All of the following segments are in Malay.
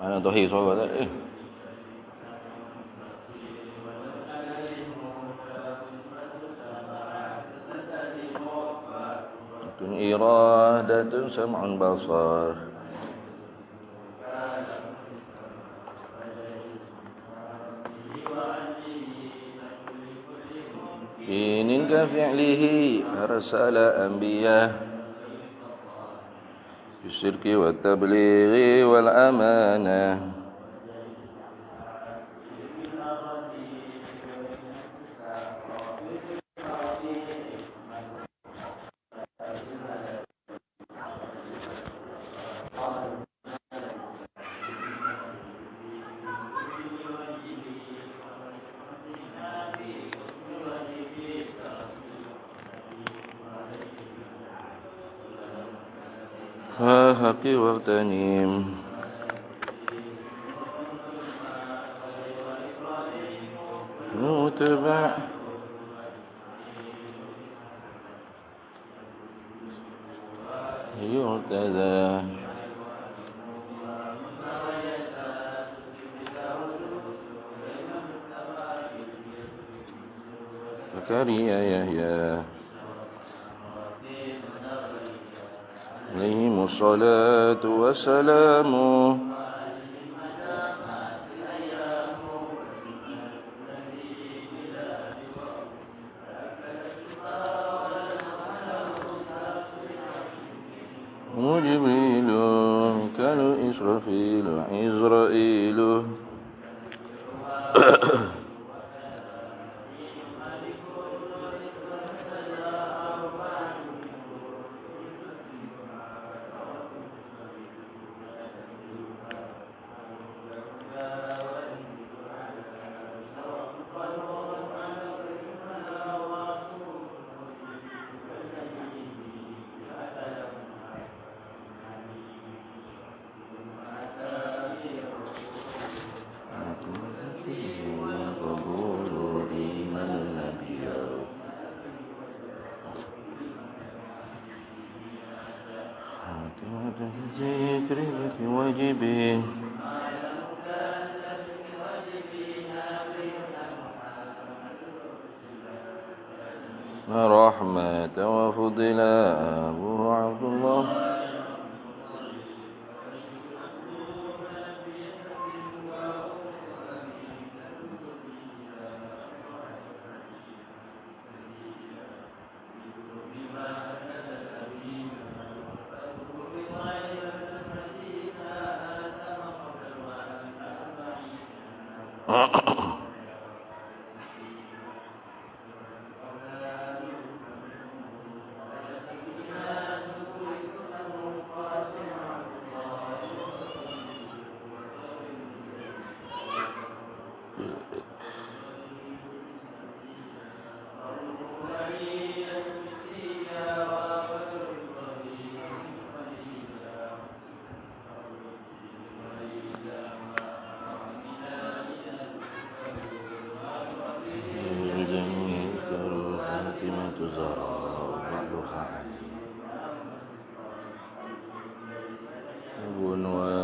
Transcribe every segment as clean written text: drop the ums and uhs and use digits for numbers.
Mana Tohir suara tak? Tun iradatun sam'un basar. Inin ka fi'lihi arsala anbiya bisirki wa tablighi wal amanah. Haqi waqtanim mutaba' yu'tada Zakariya Yahya alaihimus salatu wassalamu. Jibrilu Mikalu Israfilu Izrailu wajibin rahmatan wa fudila Abu Abdullah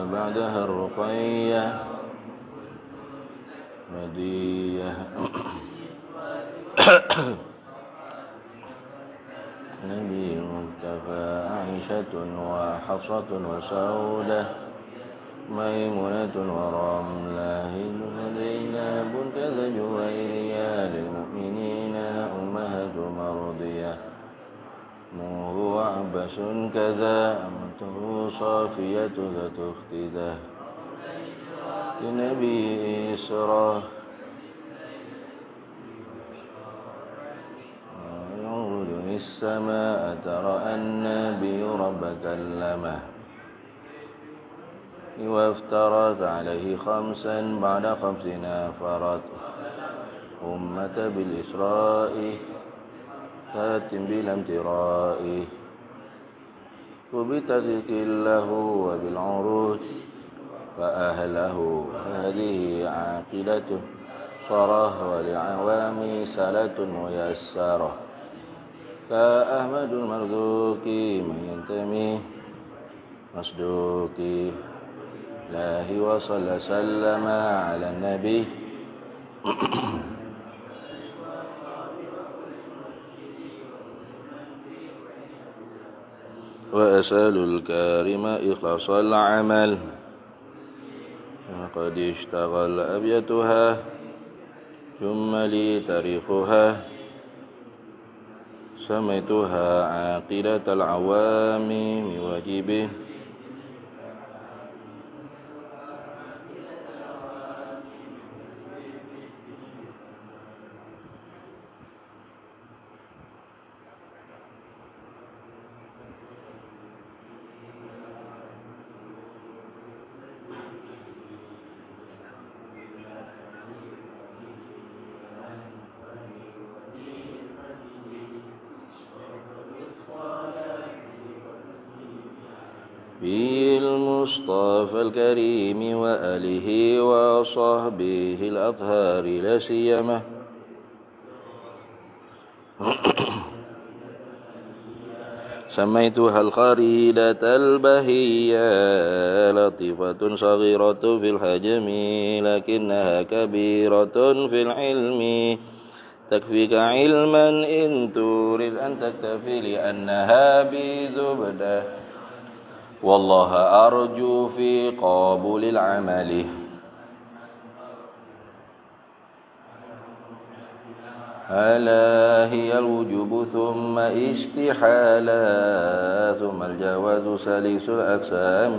وبعدها الرقية مدية نبي مصطفى عائشة وحفصة وسودة ميمونة ورملة هند زينب كذا جويرية للمؤمنين أمهات مرضية نوح وعبس كذا أمته صافية ذات اختده لنبي إسراء يعود السماء ترى النبي رب كلمه وافترت عليه خمسا بعد خمس نافرت أمة بالإسراء فاتم بلا امتراء وبتذك له وبالعروج فأهله هذه عاقلة صراه ولعوام سلة ميسرة كأحمد المرزوق من ينتمي مصدوق الله وصلى سلم على النبي وأسأل الكريم إخلاص العمل وقد اشتغل أبيتها ثم لي تاريخها سميتها عاقلة العوام من واجبه بالمصطفى الكريم وآله وصحبه الأطهار لا سيما سميتها الخريدة البهية لطيفة صغيرة في الحجم لكنها كبيرة في العلم تكفيك علما إن تريد أن تكتفي لأنها بزبدة والله أرجو في قبول العمل ألا هي الوجوب ثم استحالة ثم الجواز سليس الأقسام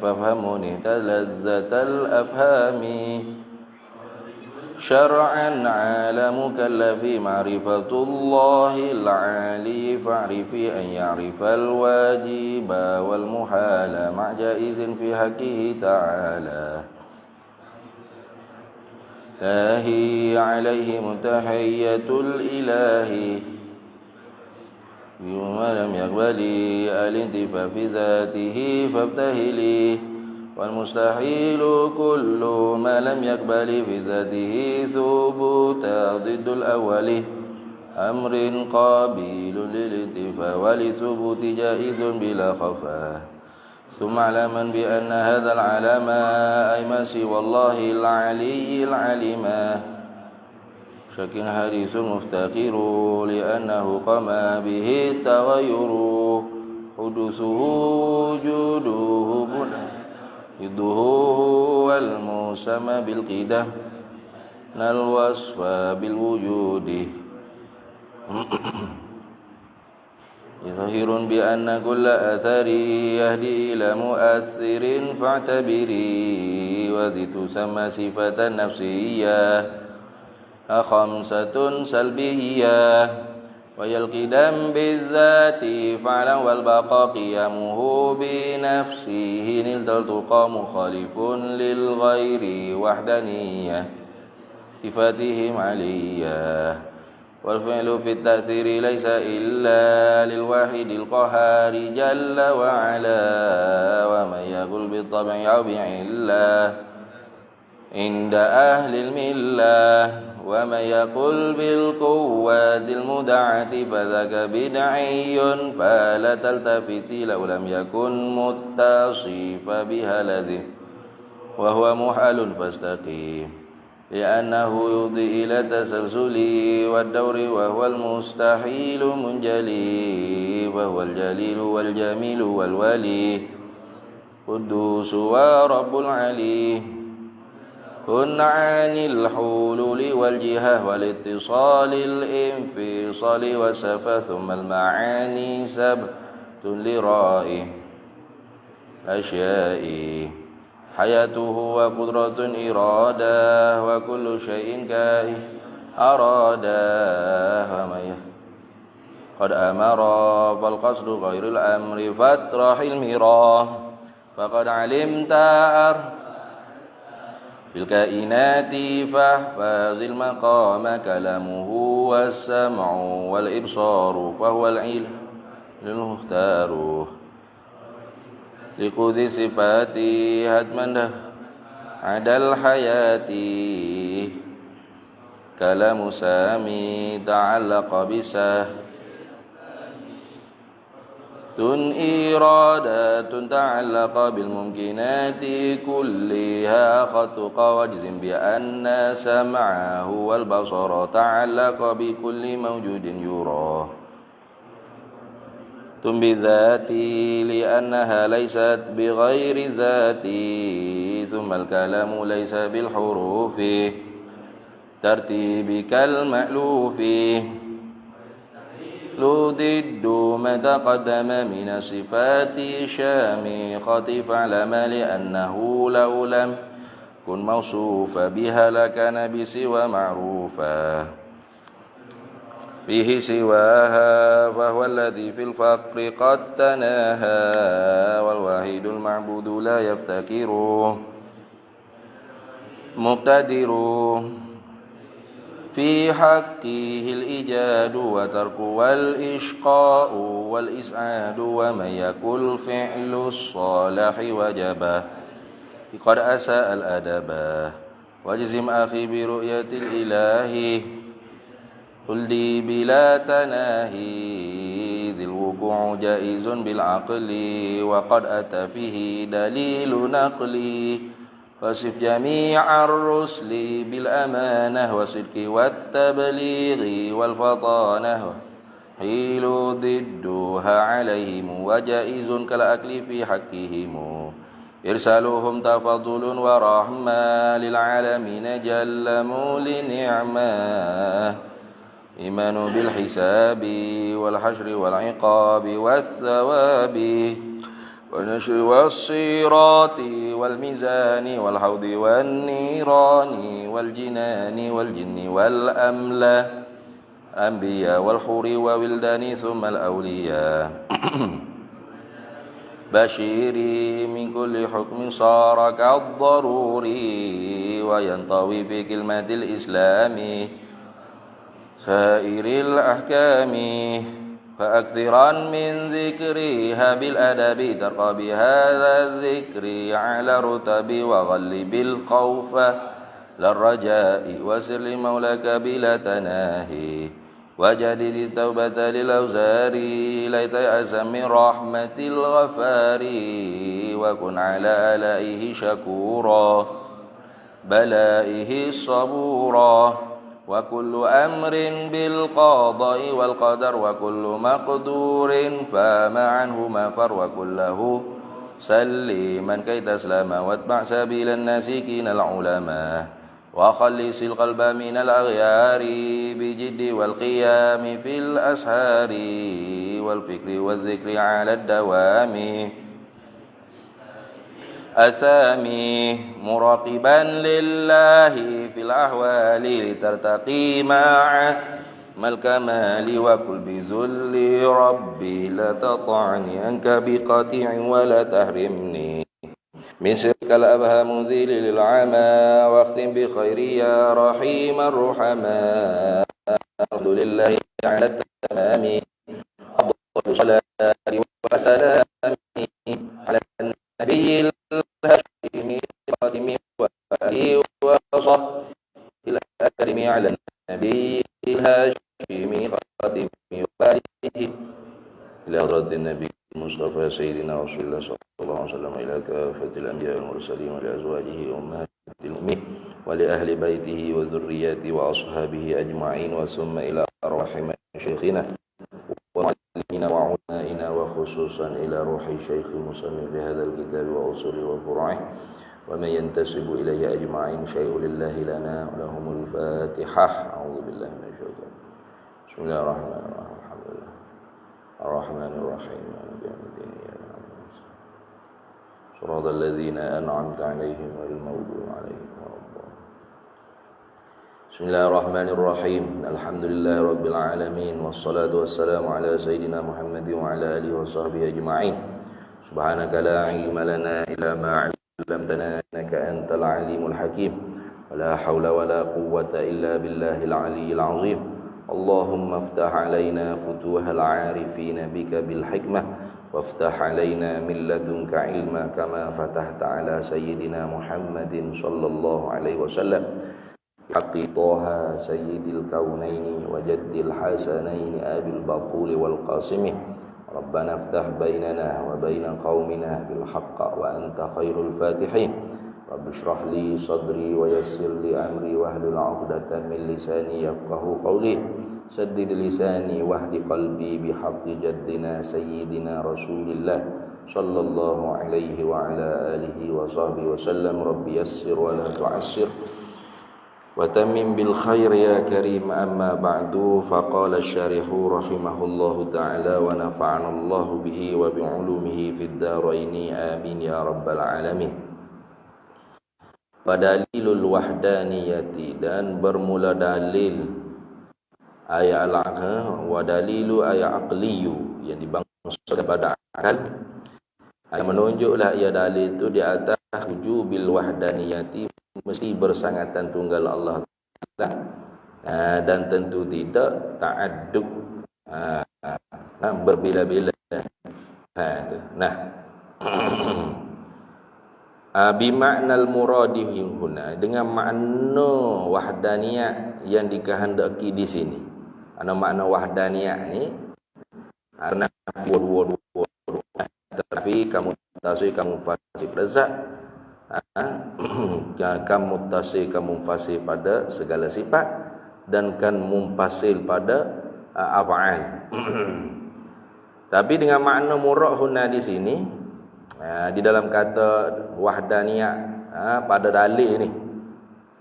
فافهموني تلذة الأفهام شرعا على مكلف معرفة الله العالي فاعرفي أن يعرف الواجب والمحال مع جائز في حقه تعالى تاهي عليهم تحية الإله وما لم يقبل الانتفاع في ذاته فابتهلي والمستحيل كل ما لم يقبل في ذاته ثبوت ضد الأول أمر قابل للانتفاع ولثبوت جائز بلا خفاء ثم اعلما بأن هذا العلم أي ما سوى الله العلي العليم شك حديث مفتقر لأنه قام به التغير حدوثه وجوده ضده هو المسمى بالقدم الوصف بالوجود ظاهر بأن كل أثر يهدي إلى مؤثر فاعتبري وذي تسمى صفة نفسية خمسة سلبية وهي القدم بالذات فعلا والبقاء قيامه بنفسه نلت التقى مخالف للغير وحدانية صفاتهم علية والفعل في التأثير ليس إلا للواحد القهار جل وعلا ومن يقول بالطبع أو بعلة عند أهل الملة ومن يقول بالقوة المدعة فذاك بدعي فلا تلتفت لو لم يكن متصف بها لذي وهو محال فاستقيم لأنه يفضي إلى التسلسل والدور وهو المستحيل منجلي وهو الجليل والجميل والولي قدوس ورب العلي كن عن الحلول والجهة والاتصال الانفصال والسفة ثم المعاني سبت لرائه أشياء حياته وقدرة إرادة وكل شيء كائن أرادة قد أمر فالقصد غير الأمر فاطرح المراه فقد علمت في الكائنات فاحفظ المقام كلامه والسمع والإبصار فهو العلم المختار لخذ صفاتي هدما عدا الحياة كلام سامي تعلق بسه إرادات تعلق بالممكنات كلها خطق واجزم بأن سمعه والبصر تعلق بكل موجود يراه بذاتي لأنها ليست بغير ذاتي ثم الكلام ليس بالحروف ترتيبك المألوف ضد ما تقدم من الصفات شامخة فاعلم لأنه لو لم كن موصوفا بها لكان بسوى معروفا به سواها فهو الذي في الفقر قد تناهى والواحد المعبود لا يفتكر مقتدر في حقه الإيجاد وترك والإشقاء والإسعاد ومن يكن فعل الصالح وجبه قد أساء الأدب واجزم أخي برؤية الإله قل لي بلا تناهي ذي الوقوع جائز بالعقل وقد أتى فيه دليل نقلي وصف جميع الرسل بالأمانة والصدق والتبليغ والفطانة حيل ضدها عليهم وجائز كالأكل في حقهم إرسالهم تفضل ورحمة للعالمين جل مولي نعمة إيمان بالحساب والحشر والعقاب والثواب والنشر والصراط والميزان والحوض والنيران والجنان والجن والأملاك الأنبياء والحور وولدان ثم الأولياء بشيري من كل حكم صار كالضروري وينطوي في كلمة الإسلام سائر الأحكام فأكثرا من ذكرها بالأدب ترقى بهذا الذكر على رتب وغلب الخوف للرجاء وسر لمولاك بلا تناهي وجدد التوبة للأوزار ليت يأسا من رحمة الغفار وكن على آلائه شكورا بلائه صبورا وكل أمر بالقضاء والقدر وكل مقدور فما عنه مفر وكله سلما كي تسلم واتبع سبيل الناسكين العلماء وخلص القلب من الأغيار بجد والقيام في الأسهار والفكر والذكر على الدوام أثامي مراقبا لله في الأحوال لترتقي مع الكمال وكل بذل ربي لا تطعني أنك بقطيع ولا تحرمني من سرك الأبهام ذيل للعمى واختم بخير يا رحيم الرحماء الحمد لله على التمام أفضل الصلاة والسلام على النبي الهاشمي الخاتم وآله وصحبه الأكرم على النبي الهاشمي الخاتم وآله إلى حضرة النبي المصطفى سيدنا رسول الله صلى الله عليه وسلم إلى كافة الأنبياء والمرسلين ولأزواجه أمهات المؤمنين ولأهل بيته وذرياته وأصحابه أجمعين وثم إلى أرواح شيخنا ومعلمنا وعلمائنا وخصوصا إلى روح شيخ المصنف بهذا الكتاب وأصوله وفروعه ومن ينتسب إليه أجمعين شيء لله لنا ولهم الفاتحة. أعوذ بالله من الشيطان. بسم الله الرحمن الرحيم. الحمد لله الرحمن الرحيم مالك يوم الدين إياك نعبد وإياك نستعين صراط الذين أنعمت عليهم غير المغضوب عليهم ولا الضالين. بسم الله الرحمن الرحيم. الحمد لله رب العالمين والصلاة والسلام على سيدنا محمد وعلى آله وصحبه أجمعين. سبحانك لا علم لنا إلا ما علمتنا إنك أنت العليم الحكيم ولا حول ولا قوة إلا بالله العلي العظيم. اللهم افتح علينا فتوح العارفين بك بالحكمة وافتح علينا من لدنك علما كما فتحت على سيدنا محمد صلى الله عليه وسلم حق طه سيد الكونين وجد الحسنين أبي البطول والقاسم ربنا افتح بيننا وبين قومنا بالحق وأنت خير الفاتحين رب اشرح لي صدري ويسر لي أمري واحلل عقدة من لساني يفقه قولي سدد لساني واهد قلبي بحق جدنا سيدنا رسول الله صلى الله عليه وعلى آله وصحبه وسلم رب يسر ولا تعسر وتمم بالخير يا كريم أما بعد فقال الشارح رحمه الله تعالى ونفعنا الله به وبعلومه في الدارين آمين يا رب العالمين. Padalilul wahdaniyati, dan bermula dalil ayat al-aql wa dalilu ayat aqliyu yang dibangun pada akal yang menunjuklah ia dalil itu di atas wujubil wahdaniyati, mesti bersangatan tunggal Allah Ta'ala, dan tentu tidak ta'addud, berbila-bila. Nah, bimaknal muradih huna, dengan makna wahdaniyah yang dikehendaki di sini. Ana makna wahdaniyah ni karena dua tapi kamu tasih kamu fasih pada zat, kamu tasih kamu fasih pada segala sifat, dan kan mumpasil pada af'al. Tapi dengan makna murad huna di sini, di dalam kata wahdaniyah pada dalil ni,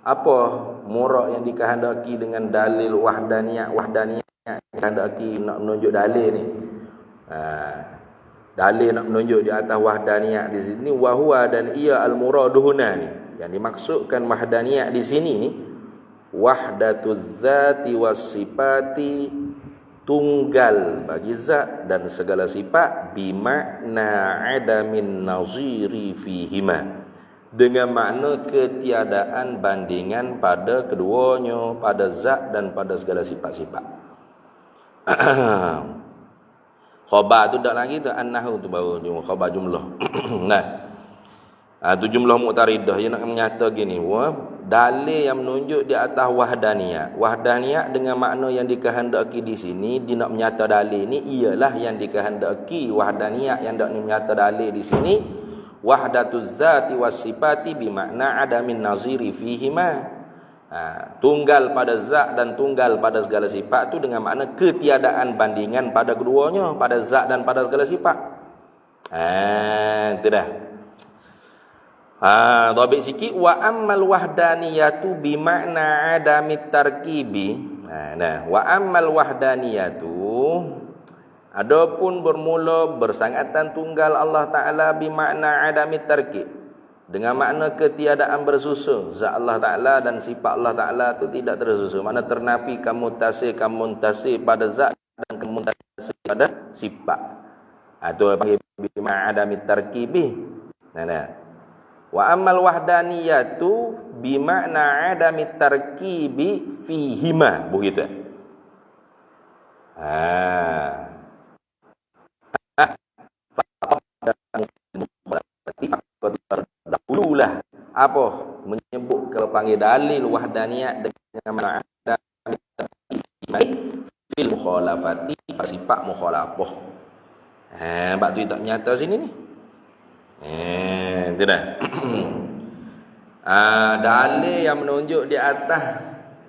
apa murad yang dikehendaki dengan dalil wahdaniyah dikehendaki nak menunjuk dalil ni, dalil nak menunjuk di atas wahdaniyah di sini, wahwa, dan ia al-muradu huna ni, yang dimaksudkan wahdaniyah di sini ni wahdatuz zati was sifati, tunggal bagi zat dan segala sifat, bimakna adamin naziri fihima, dengan makna ketiadaan bandingan pada keduanya, pada zat dan pada segala sifat-sifat. Khabar tu tak lagi tu, annahu tu baru khabar jumlah. Nah, tu jumlah mu'taridah yang nak menyata gini, dalil yang menunjuk di atas wahdaniyah. Wahdaniyah dengan makna yang dikehendaki di sini, dia nak menyata dalil ni ialah yang dikehendaki wahdaniyah yang nak menyata dalil di sini, wahdatuz zati was sifati bimakna adamin naziri fihima. Tunggal pada zat dan tunggal pada segala sifat tu dengan makna ketiadaan bandingan pada keduanya, pada zat dan pada segala sifat. Itu dah. Dhabit sikit, wa ammal wahdaniyatu bimakna adamit tarkibi. Nah, wa ammal wahdaniyatu, adapun bermula bersangatan tunggal Allah Ta'ala bimakna adamit tarkib, dengan makna ketiadaan bersusun. Zat Allah Ta'ala dan sifat Allah Ta'ala tu tidak tersusun, makna ternafi kamutasih pada zat dan kamutasih pada sifat. Itu panggil bimakna adamit tarkibi. Nah. Wa ammal wahdaniyatu bimakna adamit tarkibi fihima, begitu. Dahululah apa menyebut kalau panggil dalil wahdaniyah dengan makna adamit tarkibi fil mukhalafati, sifat mukhalafah. Bab tu tak nyata sini ni. Itu dah. Dalil yang menunjuk di atas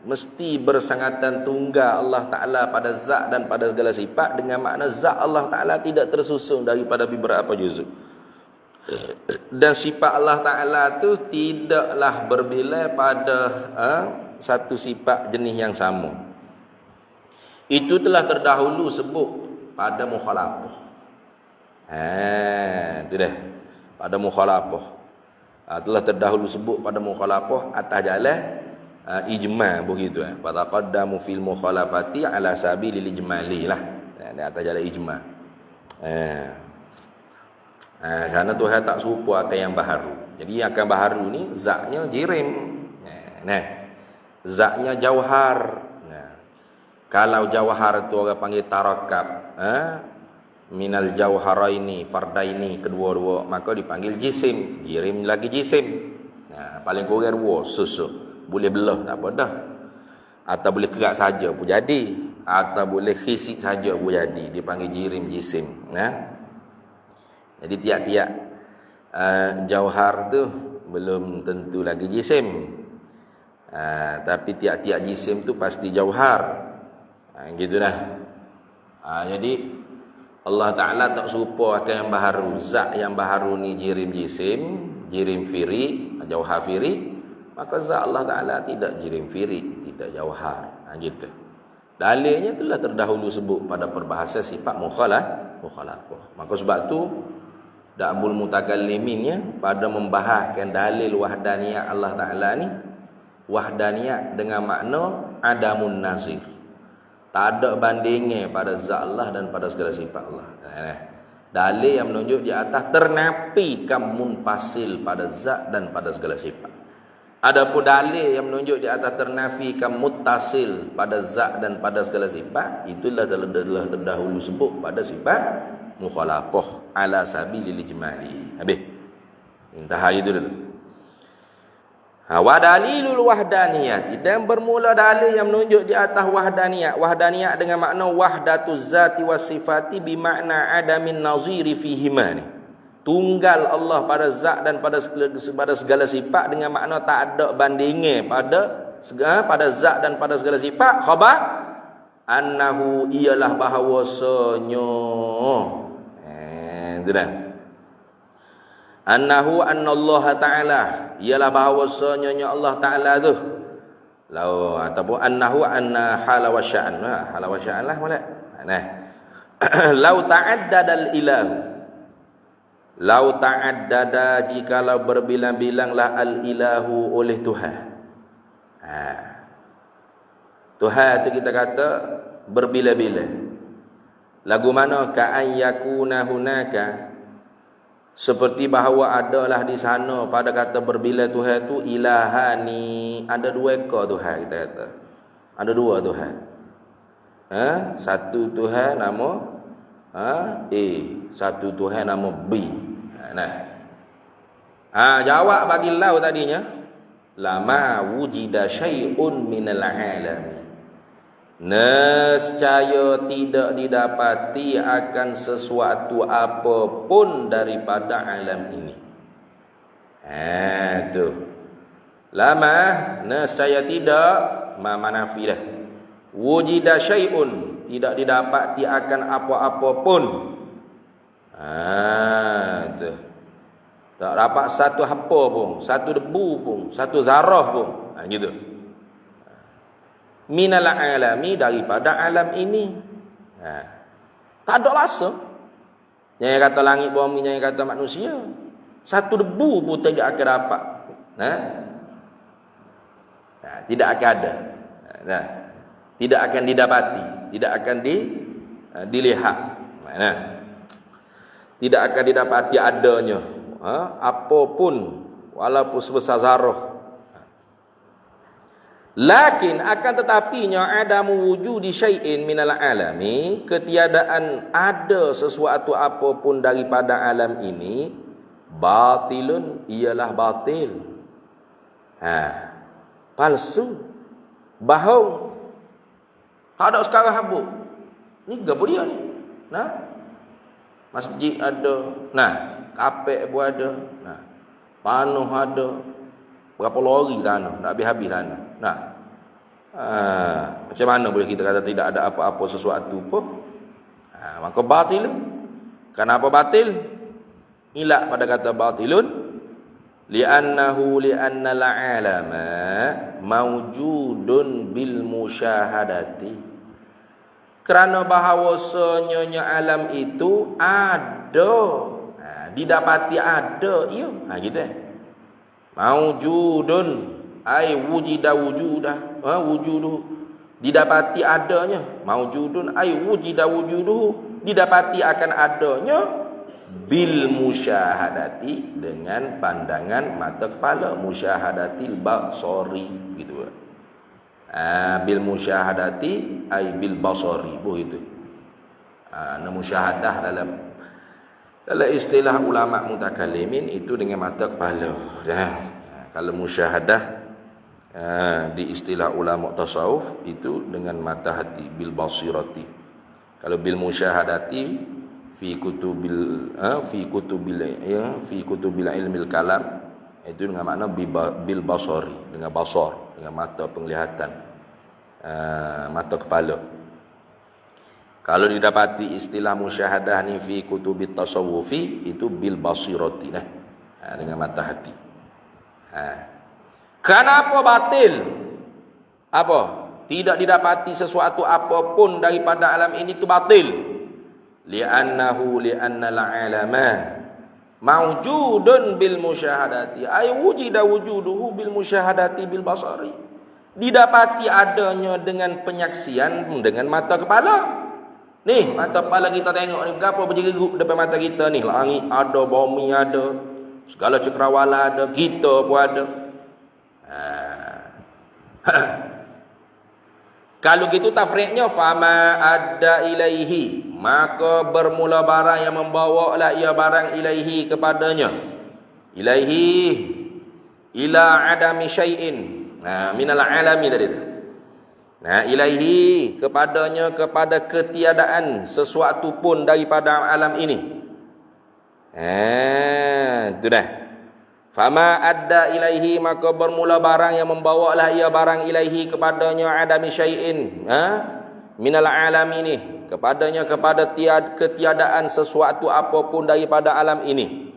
mesti bersangatan tunggal Allah Ta'ala pada zat dan pada segala sifat, dengan makna zat Allah Ta'ala tidak tersusun daripada beberapa juzuk, dan sifat Allah Ta'ala tu tidaklah berbila pada satu sifat jenis yang sama. Itu telah terdahulu sebut pada mukhalafah. Itu dah. Pada mukhalafah telah terdahulu sebut pada mukhalafah atas jalan ijma, begitu. Fataqaddamu fil mukhalafati ala sabilil ijmali lah, atas jalan ijma. Kerana Tuhan tak serupa akan yang baharu. Jadi yang akan baharu ni zatnya jirim, zatnya jauhar. Kalau jauhar tu orang panggil tarakab, minal jauharaini fardaini, kedua-dua, maka dipanggil jisim. Jirim lagi jisim. Paling kurang dua susu. Boleh belah tak apa dah. Atau boleh kerak saja pun jadi. atau boleh hisik saja boleh jadi, dipanggil jirim jisim. Jadi tiap-tiap jauhar tu belum tentu lagi jisim. Tapi tiap-tiap jisim tu pasti jauhar. Gitu dah. Jadi Allah Ta'ala tak serupa akan yang baharu. Zat yang baharu ni jirim jisim, jirim firi, jauhar firi. Maka zat Allah Ta'ala tidak jirim firi, tidak jauhar. Gitu. Dalilnya itulah terdahulu sebut pada perbahasan sifat mukhalafah. Maka sebab tu Da'bul Mutakalliminnya pada membahaskan dalil wahdaniyah Allah Ta'ala ni, wahdaniyah dengan makna adamun nazir. Tak ada bandingnya pada zat Allah dan pada segala sifat Allah. Dalil yang menunjuk di atas ternafikan munfasil pada zat dan pada segala sifat. Adapun dalil yang menunjuk di atas ternafikan muttasil pada zat dan pada segala sifat, itulah telah terdahulu sebut pada sifat mukhalafah ala sabilil ijmali. Habis. Intah itu dulu. Wa dalilul wahdaniyah, dan bermula dalil yang menunjuk di atas wahdaniyah. Wahdaniyah dengan makna wahdatuz zati was sifati bi makna adamin naziri fihima ni. Tunggal Allah pada zat dan pada segala sifat dengan makna tak ada bandingnya pada zat dan pada segala sifat. Khabar annahu ialah bahawasanya itu dah. Annahu annallaha ta'ala ialah bahawasanya Allah Ta'ala tu. Lau ataupun annahu anna hala wa sya'an. Hala wa sya'an lah boleh. Lau ta'addadal ilahu. Lau ta'addada jikalau berbilang-bilanglah al-ilahu oleh Tuhan. Tuhan tu kita kata berbila-bila. Lagu mana ka'an yakuna hunaka, seperti bahawa adalah di sana pada kata berbila Tuhan tu ilahani, ada dua ekor Tuhan kita kata. Ada dua Tuhan. Satu Tuhan nama A, satu Tuhan nama B. Jawab bagi lau tadinya, lama wujida syai'un minal alami. Nescaya tidak didapati akan sesuatu apapun daripada alam ini. Tu. Lama nescaya tidak manafi dah. Wujida syai'un, tidak didapati akan apa-apa pun. Tu. Tak dapat satu apa pun, satu debu pun, satu zarah pun. Gitu. Minal alami, daripada alam ini. Tak ada rasa. Yang kata langit bumi, yang kata manusia. Satu debu pun tidak akan dapat. Tidak akan ada. Tidak akan didapati, tidak akan dilihat. Tidak akan didapati adanya apapun walaupun sebesar zarah. Lakin akan tetapinya adamu wujudi syai'in minal alami, ketiadaan ada sesuatu apapun daripada alam ini, batilun, ialah batil. Palsu, bohong. Tak ada sekarang habuk. Ni gapo dia ni? Masjid ada. Kapek pun ada. Panuh ada. Berapa lori tanah, nak habis-habis tanah. Macam mana boleh kita kata tidak ada apa-apa sesuatu pun? Maka batil. Kenapa batil? Ilak pada kata batilun li'annal alama mawjudun bil musyahadati. Kerana bahawasanya alam itu ada, didapati ada, ya. Gitu. Mawjudun ai wujida wujudah, wujuduh, didapati adanya. Mawjudun ai wujida wujuduh, didapati akan adanya bil musyahadati, dengan pandangan mata kepala, musyahadatil basari gitu. Bil musyahadati ai bil basari, begitu. Musyahadah dalam istilah ulama mutakallimin itu dengan mata kepala. Kalau musyahadah Di istilah ulama tasawuf itu dengan mata hati, bil basirati. Kalau bil musyahadati fi kutubil ilmil kalam, itu dengan makna bil basari, dengan basar, dengan mata penglihatan, mata kepala. Kalau didapati istilah musyahadah ni fi kutubit tasawufi, itu bil basirati, dengan mata hati. Kenapa batil? Apa? Tidak didapati sesuatu apapun daripada alam ini itu batil. Li'annal alama mawjudun bil musyahadati. Ay wujida wujuduhu bil musyahadati bil basari. Didapati adanya dengan penyaksian dengan mata kepala. Nih, mata kepala kita tengok ni berapa berjerit depan mata kita ni. Langit ada, bumi ada, segala cakrawala ada, kita pun ada. Kalau gitu tafriqnya fama adda ilaihi, maka bermula barang yang membawa lah ia barang ilaihi kepadanya. Ilaihi ila adami syai'in. Minal alami tadi tu. Ilaihi kepadanya, kepada ketiadaan sesuatu pun daripada alam ini. Itu dah. Fama adda ilaihi, maka bermula barang yang membawa lah ia barang ilaihi kepadanya adami syai'in, minal alam ini, kepadanya, kepada ketiadaan sesuatu apapun daripada alam ini.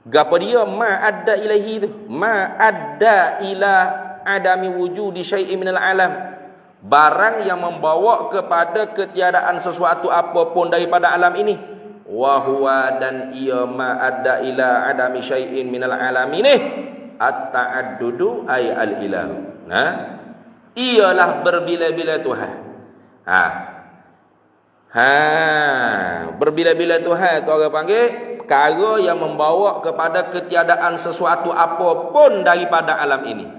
Gapa dia ma adda ilaihi tu? Ma adda ila adami wujudi syai'in minal alam. Barang yang membawa kepada ketiadaan sesuatu apapun daripada alam ini. Wahuwa, dan ia ma adda ila adami syai'in minal alamini at-ta'addudu ay al-ilahu. Ialah berbila-bila Tuhan. Berbila-bila Tuhan tu orang panggil perkara yang membawa kepada ketiadaan sesuatu apapun daripada alam ini.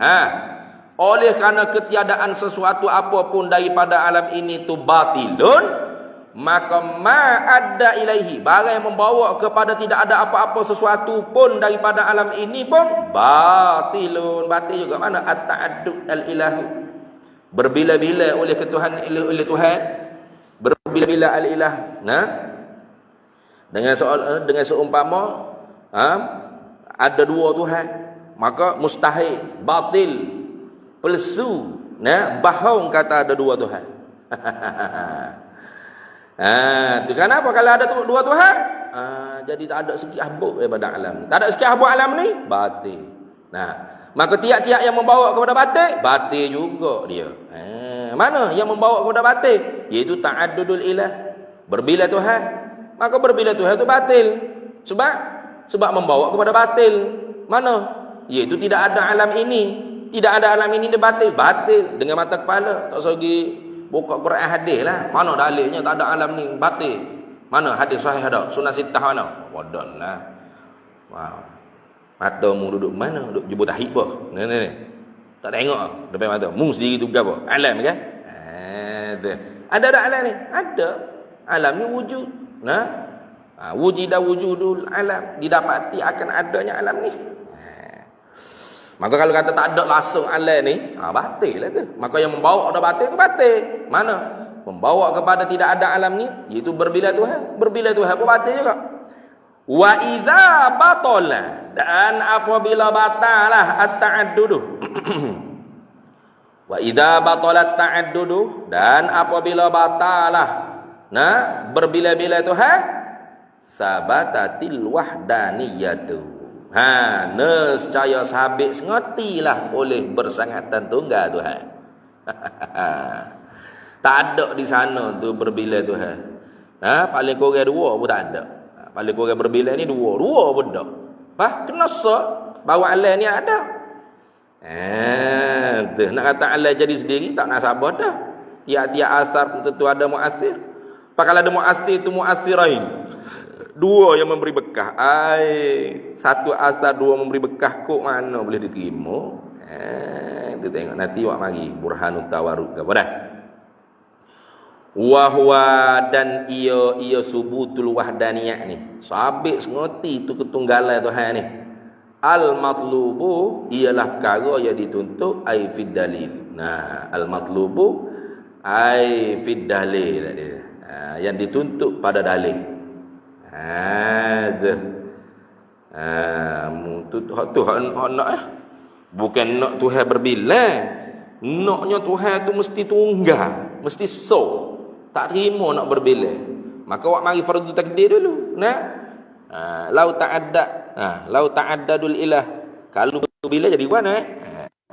Oleh kerana ketiadaan sesuatu apapun daripada alam ini tu batilun, maka ma adda ilaihi, barang yang membawa kepada tidak ada apa-apa sesuatu pun daripada alam ini pun batilun. Batil juga mana? At-ta'addud al-ilahu, berbila-bila oleh ketuhanan, oleh Tuhan, berbila-bila al-ilah. Dengan seumpama ada dua Tuhan, maka mustahil, batil, palsu, bohong kata ada dua Tuhan. Tu kenapa kalau ada dua Tuhan? Jadi tak ada sikit habuk daripada alam. Tak ada sikit habuk alam ni, batil. Maka tiap-tiap yang membawa kepada batil, batil juga dia. Mana yang membawa kepada batil? Iaitu ta'addudul ilah, berbila Tuhan. Maka berbila Tuhan itu batil. Sebab membawa kepada batil. Mana? Iaitu tidak ada alam ini. Tidak ada alam ini dia batil. Batil dengan mata kepala. Tak segi buka Quran hadis lah. Mana dalilnya tak ada alam ni batil? Mana hadis sahih ada? Sunnah sittah mana? Wadan lah. Wow. Matamu duduk mana? Duduk jebut tahib apa? Ni. Tak tengok depan mata. Mu sendiri tu berapa? Alam kan? Ada alam ni? Ada. Alam ni wujud. Wujida wujudul alam. Didapati akan adanya alam ni. Maka kalau kata tak ada langsung alam ni, batil lah tu. Maka yang membawa ada batil tu batil. Mana? Membawa kepada tidak ada alam ni, iaitu berbila Tuhan. Berbila Tuhan pun batil juga. Wa idza batala, dan apabila batalah at-ta'addudu. Wa idza batala at-ta'addudu, dan apabila batalah berbila-bila Tuhan, sabatatil wahdaniyatu. Nescaya sahabat ngertilah oleh bersangatan tunggal Tuhan. Tak ada di sana tu berbila Tuhan. Paling kurang dua pun tak ada. Paling kurang berbila ni dua pun tak. Kena bawa Allah ni ada. Nak kata Allah jadi sendiri tak nak sabar dah. Tiap-tiap asar tentu ada muasir. Kalau ada muasir tu muasirain. Dua yang memberi bekah. Satu asar, dua memberi bekah. Kok mana boleh diterima? Kita tengok nanti awak mari burhanut tawaruk ke apa dah. Wahwa, dan ia subutul wahdaniyah ni. Sabit ngerti tu ketunggalan Tuhan ni. Al-matlubu ialah perkara yang dituntut ai fid dalil. Nah, al-matlubu ai fid dalil dia. Yang dituntut pada dalil. Tu hak nak bukan nak Tuhan berbilang. Naknya Tuhan tu mesti tunggal, mesti so. Tak terima nak berbilang. Maka awak mari fardu takdir dulu. Nah. Lau ta'addadul ilah. Kalau berbilang jadi mana?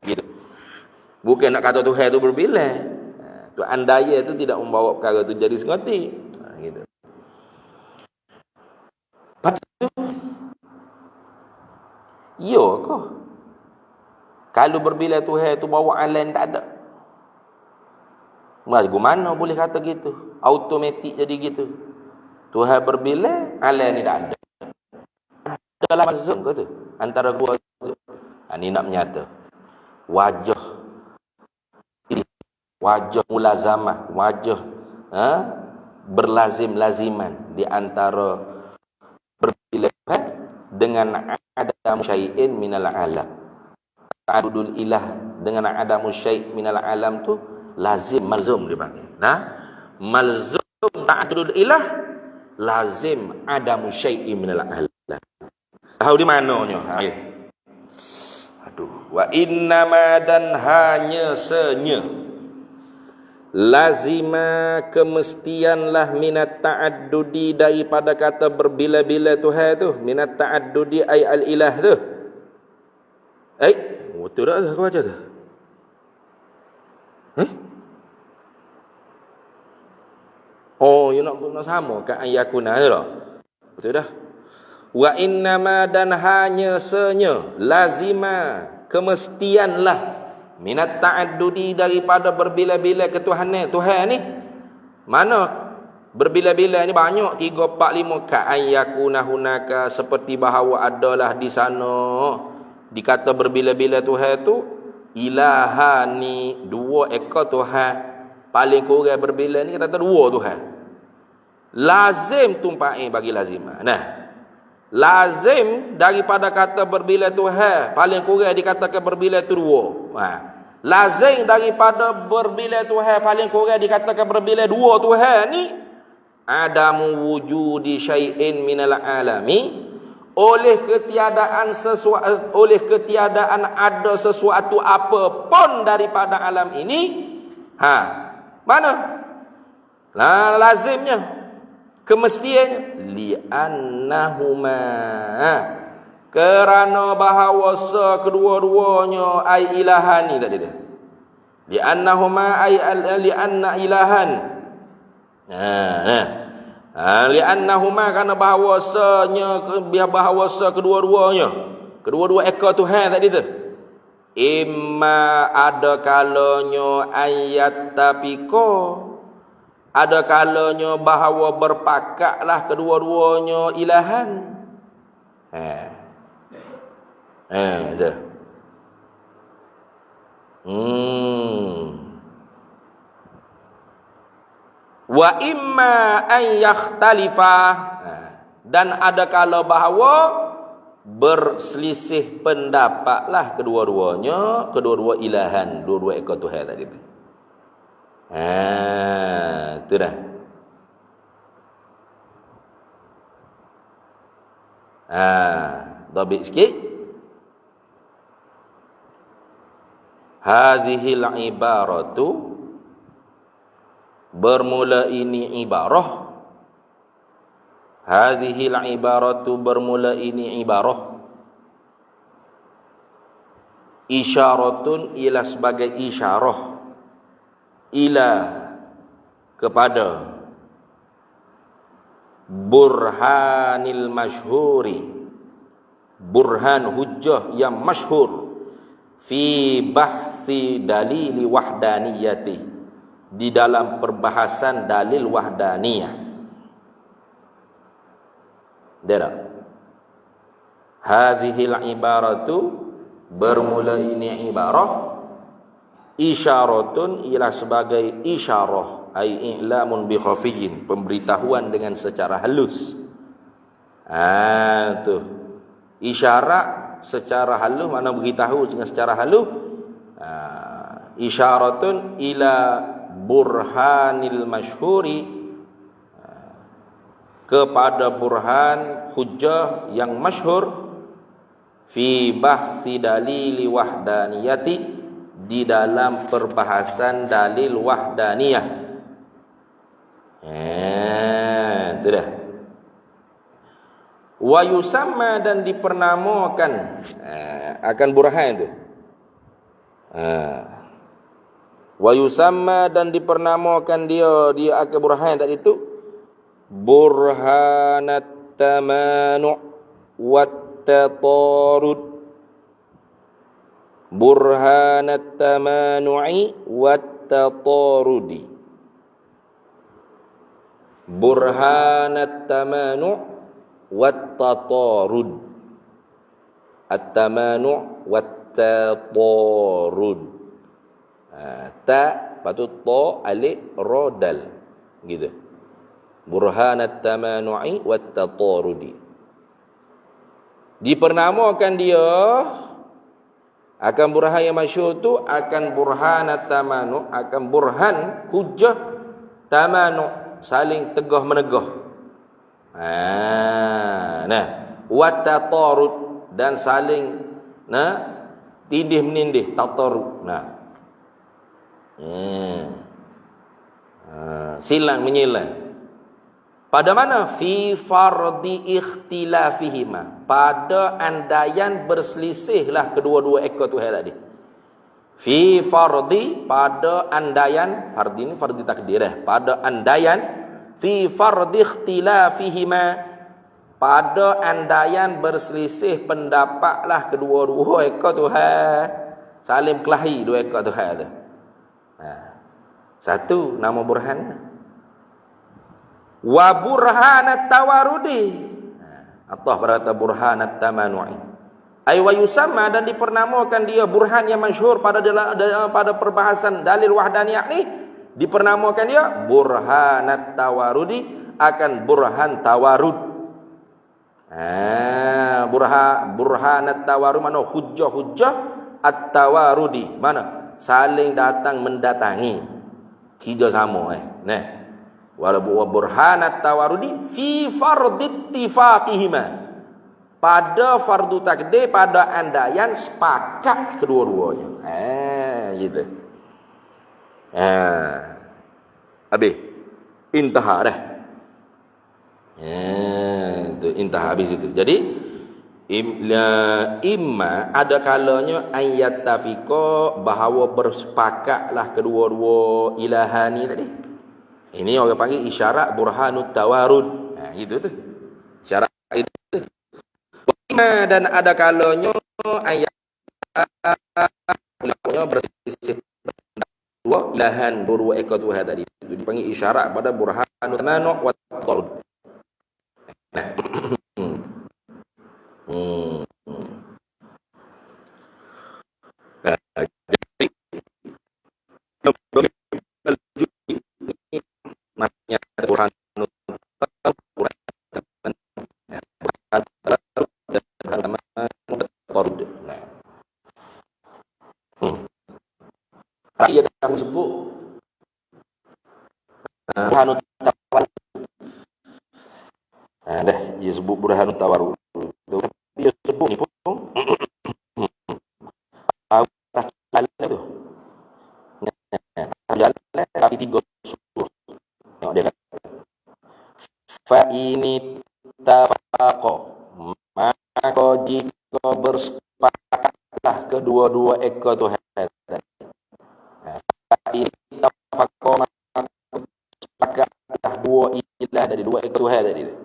Gitu. Bukan nak kata Tuhan tu berbilang. Tu andaya tu tidak membawa perkara tu jadi sengerti. Gitu. Patut. Yo kau. Kalau berbilang Tuhan tu bawa alam tak ada. Mana boleh kata gitu? Automatik jadi gitu. Tuhan berbilang alam ni tak ada. Dalam mazhab ke tu antara dua tu. Ini nak menyata wajah mulazamah, wajah berlazim-laziman di antara berbilang dengan adam syai'in minal alam. Ta'addudul ilah dengan adam syai' minal alam tu lazim malzum dipanggil. Nah, malzum ta'addudul ilah lazim adam syai'in minal alam. Tahu di mananya? Aduh, wa innama dan hanya senya lazima kemestianlah minat ta'addudi daripada kata berbila-bila Tuhan tu, minat ta'addudi ay al-ilah tu. Betul tak aku baca tu? Oh, you nak sama kat ayakuna tu lah. Betul dah. Wa innama dan hanya senya lazima kemestianlah minat ta'addudi daripada berbila-bila ketuhanan Tuhan ni. Mana berbila-bila ni banyak 3 4 5 ka ayyakuna hunaka seperti bahawa adalah di sana dikata berbila-bila Tuhan tu ilahani 2 ekor Tuhan. Paling kurang berbila ni kata 2 Tuhan. Lazim tumpai bagi lazimah. Nah, lazim daripada kata berbila Tuhan paling kurang dikatakan berbila tu 2. Lazim daripada berbila Tuhan paling kurang dikatakan berbila 2 Tuhan ni adamu wujudi syai'in minal alami, oleh ketiadaan ada sesuatu apa pun daripada alam ini. Mana lazimnya kemestiannya li'annahuma kerana bahawa kedua-duanya ai ilahani tadi dia. Li'annahuma ai li'anna ilahan. Li'annahuma kerana bahawa kedua-duanya kedua-dua ekor Tuhan tadi tu. Imma ada kalanya ayat tapiko, ada kalanya bahawa berpakatlah kedua-duanya ilahan. Dah. Wa imma an yakhtalifa, dan ada kala bahawa berselisih pendapatlah kedua-duanya, kedua-dua ilahan, dua-dua ekor Tuhan tadi tu. Itu dah. Dhabit sikit. Hadhil ibaratu, bermula ini ibarah. Hadhil ibaratu, bermula ini ibarah. Isyaratun, ialah sebagai isyarah ila, kepada burhanil masyhuri, burhan hujjah yang masyhur, fi bahsi dalili wahdaniyati, di dalam perbahasan dalil wahdaniyah. Dera hadhil ibaratu, bermula ini ibarah, isyaratun, ialah sebagai isyarah, ai i'lamun bi khafiyyin, pemberitahuan dengan secara halus. Tu isyarat secara halus, makna beritahu dengan secara halus. Isyaratun ila burhanil masyhuri, kepada burhan hujjah yang masyhur, fi bahsi dalili wahdaniyati, di dalam perbahasan dalil wahdaniyah. Itu dah. Wa yusamma, dan dipernamakan akan burhan itu. Wa yusamma, dan dipernamakan dia akan burhan tadi itu burhanat tamanu' wat tatarud. Burhanat tamanu'i wat tatarudi. Burhanat tamanu' wat tatarud. At-tamanu' wat tatarud. Ta, lepas tu ta, alif, ra, dal. Gitu. Burhanat tamanu'i wat tatarudi. Dipernamakan dia akan burhan yang masyhur tu akan burhanat tamanu', akan burhan hujjah tamanu', saling tegah menegah. Nah, wat tatarud, dan saling tindih menindih, tatarud. Silang menyilang. Pada mana? Fi fardi ikhtilafihima, pada andaian berselisihlah kedua-dua ekor Tuhan tadi. Fi fardi, pada andaian, fardi ini fardi takdir, pada andaian, fi fardi ikhtilafihima, pada andaian berselisih pendapatlah kedua-dua ekor Tuhan, saling kelahi dua ekor Tuhan tu. Satu nama burhan. Wa burhanat tawarudi, Allah berkata burhanat tamanu'i. Ay wa yusamma, dan dipernamakan dia burhan yang masyhur pada perbahasan dalil wahdaniyah ni, dipernamakan dia burhanat tawarudi, akan burhan tawarud. Burhanat tawarud mana? Hujjah at-tawarudi, mana? Saling datang mendatangi, kerja sama Walaupun burhanat tawarudi fi fardit ittifaqihima, pada fardu takdir, pada andaian sepakat kedua-duanya. Gitu. Habis. Intaha dah. Itu intaha habis itu. Jadi imma, ada kalanya ayat tafiqa, bahawa bersepakatlah kedua-dua ilahani tadi. Ini orang panggil isyarat burhanut tawarud. Gitu tu. Isyarat itu tu. Dan ada kalanya ayat bersisih dua ilahan, dua ekor Tuhan tadi. Itu dipanggil isyarat pada burhanut tamanu' wat tatarud. Maknanya burhanut ia dah sebut burhanut tawarud. Dah dia sebut burhanut tawarud. Dia sebut ni pun atas jalan tu. Jalan kaki tiga suruh. Tengok dia kata. Fa ini tafaqa, maka jika bersepakatlah kedua-dua ekor Tuhan. Fa ini tafaqa, maka sepakatlah dua ilah dari dua ekor Tuhan tadi.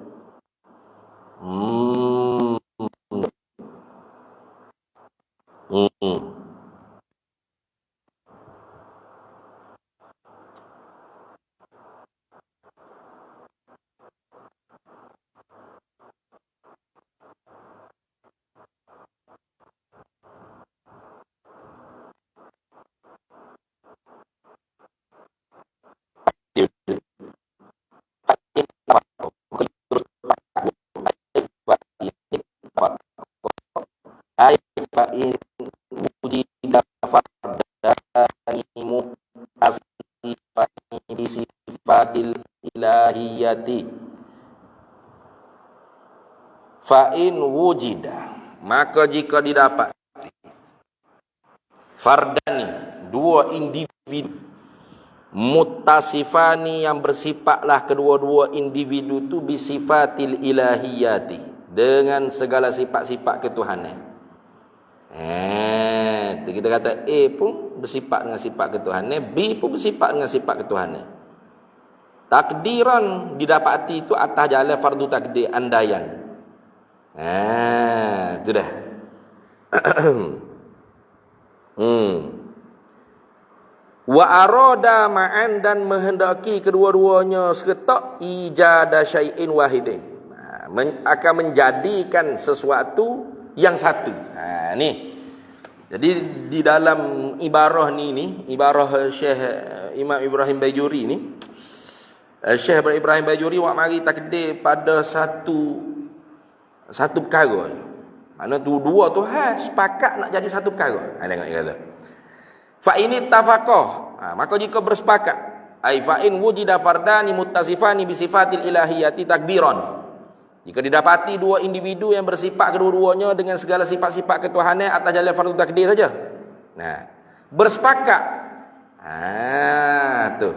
Ay ilahiyati. Fa in wujida, maka jika didapat fardani, dua individu, muttasifani, yang bersifat,lah kedua-dua individu tu bisifatil ilahiyati, dengan segala sifat-sifat ketuhanan. Kita kata A pun bersifat dengan sifat ketuhanan, B pun bersifat dengan sifat ketuhanan. Takdiran didapati itu atas jalan fardu takdir, andaian. Itu dah. Wa arada ma'an, dan menghendaki kedua-duanya seketak, ijada syai'in wahidin, akan menjadikan sesuatu yang satu. Ni. Jadi di dalam ibarah ni ibarah Syekh Imam Ibrahim Bajuri ni, Syekh Ibrahim Bajuri wak mari takdir pada satu perkara. Mana tu dua tu sepakat nak jadi satu perkara. Tengok dia kata. Fa ini tafaqah. Maka jika bersepakat, ai fa in wujida fardani muttasifani bi sifatil ilahiyati takbiran. Jika didapati dua individu yang bersifat kedua-duanya dengan segala sifat-sifat ketuhanan atas jalan fardu takdir saja. Bersepakat. Tu.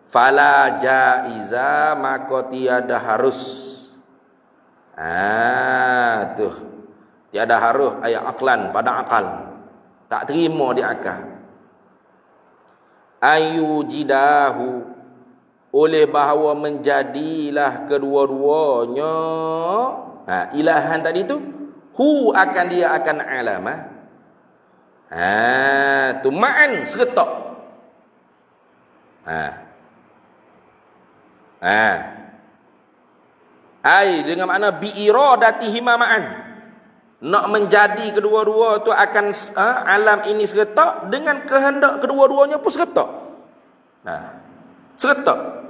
Fala jaiza, maka tiada harus. Tu. Tiada harus ayat aklan, pada akal. Tak terima di akal. Ayujidahu, oleh bahawa menjadilah kedua-duanya ilahan tadi tu, hu akan dia akan alamah. Tu ma'an seretak. Ai dengan makna bi iradatihima ma'an, nak menjadi kedua-dua tu akan alam ini seretak dengan kehendak kedua-duanya pun seretak. Seretak.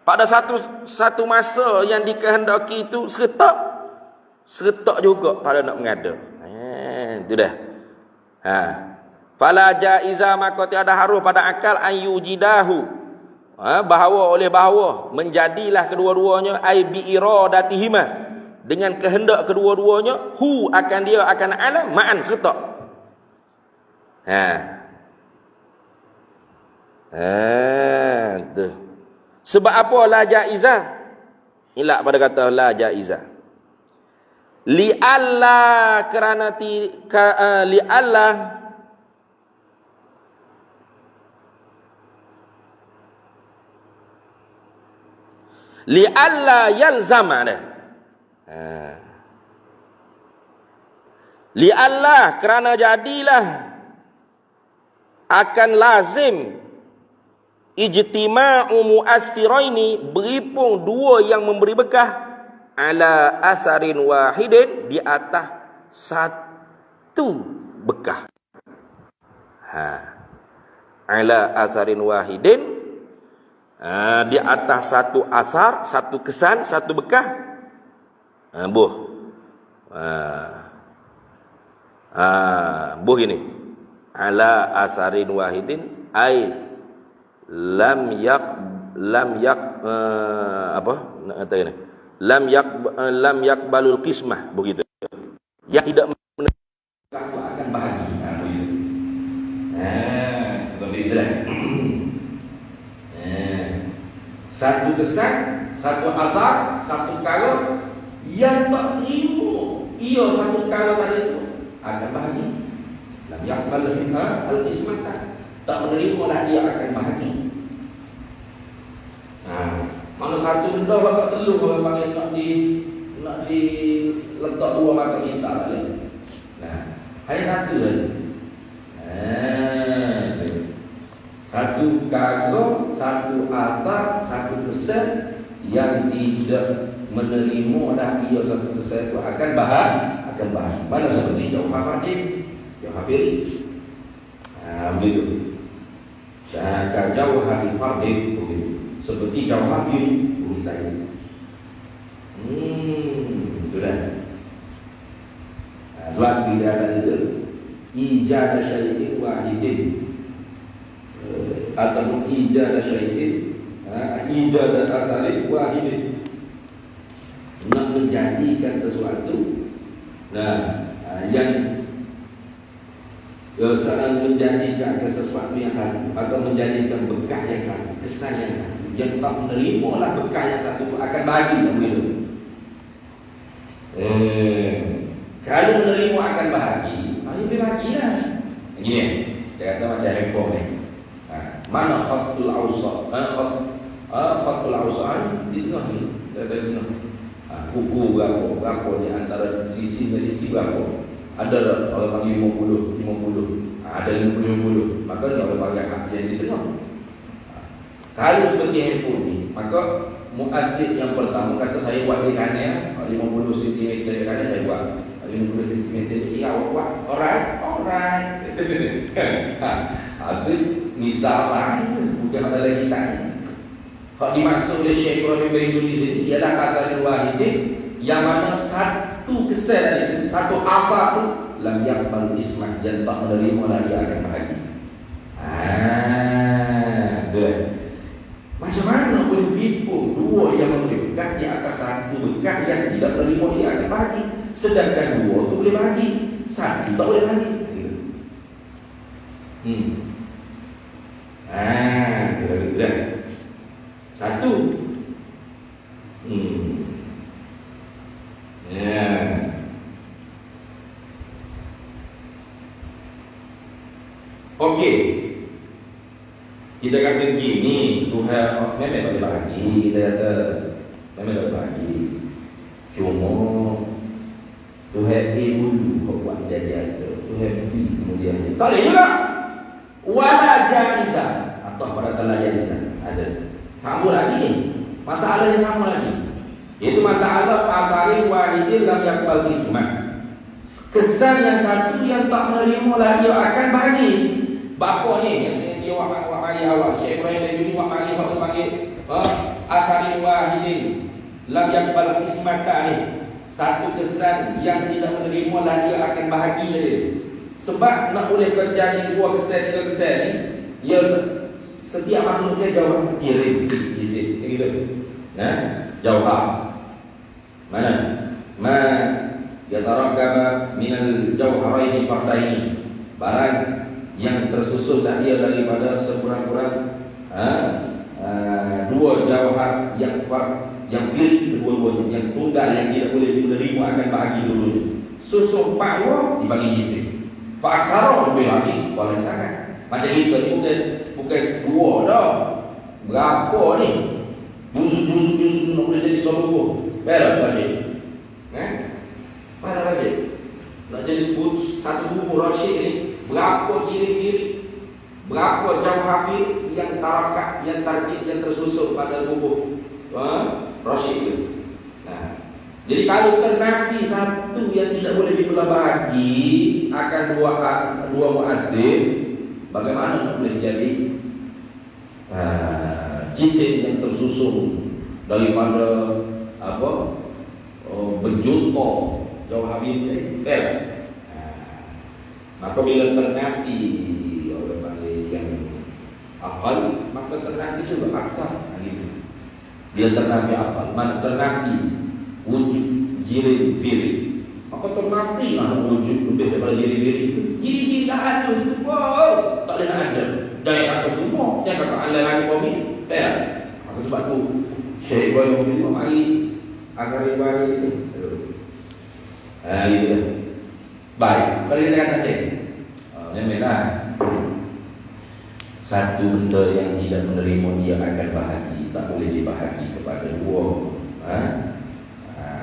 Pada satu masa yang dikehendaki itu seretak juga pada nak mengada. Itu dah. Fala jaiza, maka tiada harus pada akal ayyujidahu, bahawa menjadilah kedua-duanya, ai bi iradatihima, dengan kehendak kedua-duanya, hu akan dia akan alam ma'an seretak. Tu. Sebab apa la jaiza? Ilak pada kata la jaiza. Li alla, kerana li alla li alla yalzama dah. Li alla, kerana jadilah akan lazim ijtima'u mu'athiraini, berhimpun dua yang memberi bekah, ala asarin wahidin, di atas satu bekah. Ala asarin wahidin, di atas satu asar, satu kesan, satu bekah. Buh gini, ala asarin wahidin, ai lam yakbalul qismah, begitu. Yang tidak menerima akan bahagia. Begitulah. Satu kesan, satu azab, satu perkara yang tak terima ia satu perkara tadi itu akan bahagia. Lam yakbalul qismah, tak menerima lah dia akan bahagia. Mana satu benda bakal telur kalau panggil nak di letak dua makan istak lagi. Hanya satu saja. Satu perkara, satu asar, satu kesan yang tidak menerima dah ia satu kesan itu akan bahagia. Mana seperti jauh hafid, begitu. Dan jauh hafid begitu. Seperti jauh hafid misalnya. Sudah. Sebab tidak ada itu ijad syai'in wahidin ataupun ijad syai'in Ida dan asari wahid. Nak menjadikan sesuatu, yang menjadikan sesuatu yang satu, atau menjadikan bekah yang satu, kesan yang satu, yang tak menerimalah bekah yang satu akan bagi begitu. Kalau menerima akan bagi, ayo bagilah. Gini, dia kata macam reform ni. Mana khatul awsat? Khatul awsat di tengah ni, dia kata tengah. Buku berapa di antara sisi ke sisi berapa? Ada orang panggil 50. Ada 50. Maka dia orang panggil hak yang di tengah. Kalau seperti handphone ni, maka muazzin yang pertama kata saya buat di kanan 50 cm di kanan saya buat 50 cm di kiri awak buat. Alright. Itu misal lain, bukan ada lagi tanya. Kalau dimaksud oleh Syekh Ibrahim Bayruni di sini ialah kata wahidin yang mana satu kesan itu, satu apa tu lam yaqbal ismah, yang tak menerima lagi akan bahagia. Betul. Macam mana boleh tipu dua yang memberikan di atas satu bekah yang tidak menerima dia akan bagi, sedangkan dua tu boleh bagi, satu tak boleh bagi. Betul. Satu. Okey. Kita kata begini, Tuhan memang boleh bagi, kita kata memang boleh bagi. Cuma Tuhan dulu buat jadi ada. Tuhan kemudian tak boleh juga. Wala jaizah atau pada telah jaizah ada. Sambung lagi ni, masalahnya sama lagi. Itu masalah pasarin wahidin lam yaqbal ismah. Kesan yang satu yang tak menerima lagi akan bagi. Bapa ni yang dia wak mari awal. Syekh Ibrahim Bayruni wak mari hak panggil asarin wahidin lam yaqbal ismah ni. Satu kesan yang tidak menerima lagi akan bahagia dia. Sebab nak boleh terjadi dua kesan, tiga kesan ni, ia setiap makhluknya jauh kirim di sini, gitu. Jauh mana? Ma yatarakkaba minal jauharaini fardaini. Barang yang tersusun dia daripada sekurang-kurang dua jauhar yang firik kedua-duanya, yang tunggal yang tidak boleh diterima akan bahagi dulu. Susun pakwa dibagi isi. Faksara lebih lagi boleh sangat. Macam itu ni bukan dua dah. Berapa ni? Busuk nak boleh jadi solo. Berapa lagi? Mana lagi? Nak jadi satu buku Rashid ni, berapa ciri-ciri, berapa jam hafid yang tarakat, yang tarkib, yang tersusun pada buku Rashid itu. Jadi kalau ternafi satu yang tidak boleh dibelah bahagi akan dua muazzin, bagaimana nak boleh jadi jisim yang tersusun daripada berjunta jauh habis maka bila ternafi oleh panggil yang akal, maka ternafi juga aksa gitu. Bila ternafi akal, mana ternafi wujud jirim firik, maka ternafi lah wujud lebih daripada jirim firik. Jirim firik tak ada itu, tak boleh ada. Dari atas semua, jangan kata Allah lagi kau ni. Maka sebab tu Syekh Ibrahim mari agar ibadah itu. Gitu dah. Baik, kalau kita kata memanglah satu benda yang tidak menerima dia akan bahagi, tak boleh dibahagi kepada dua.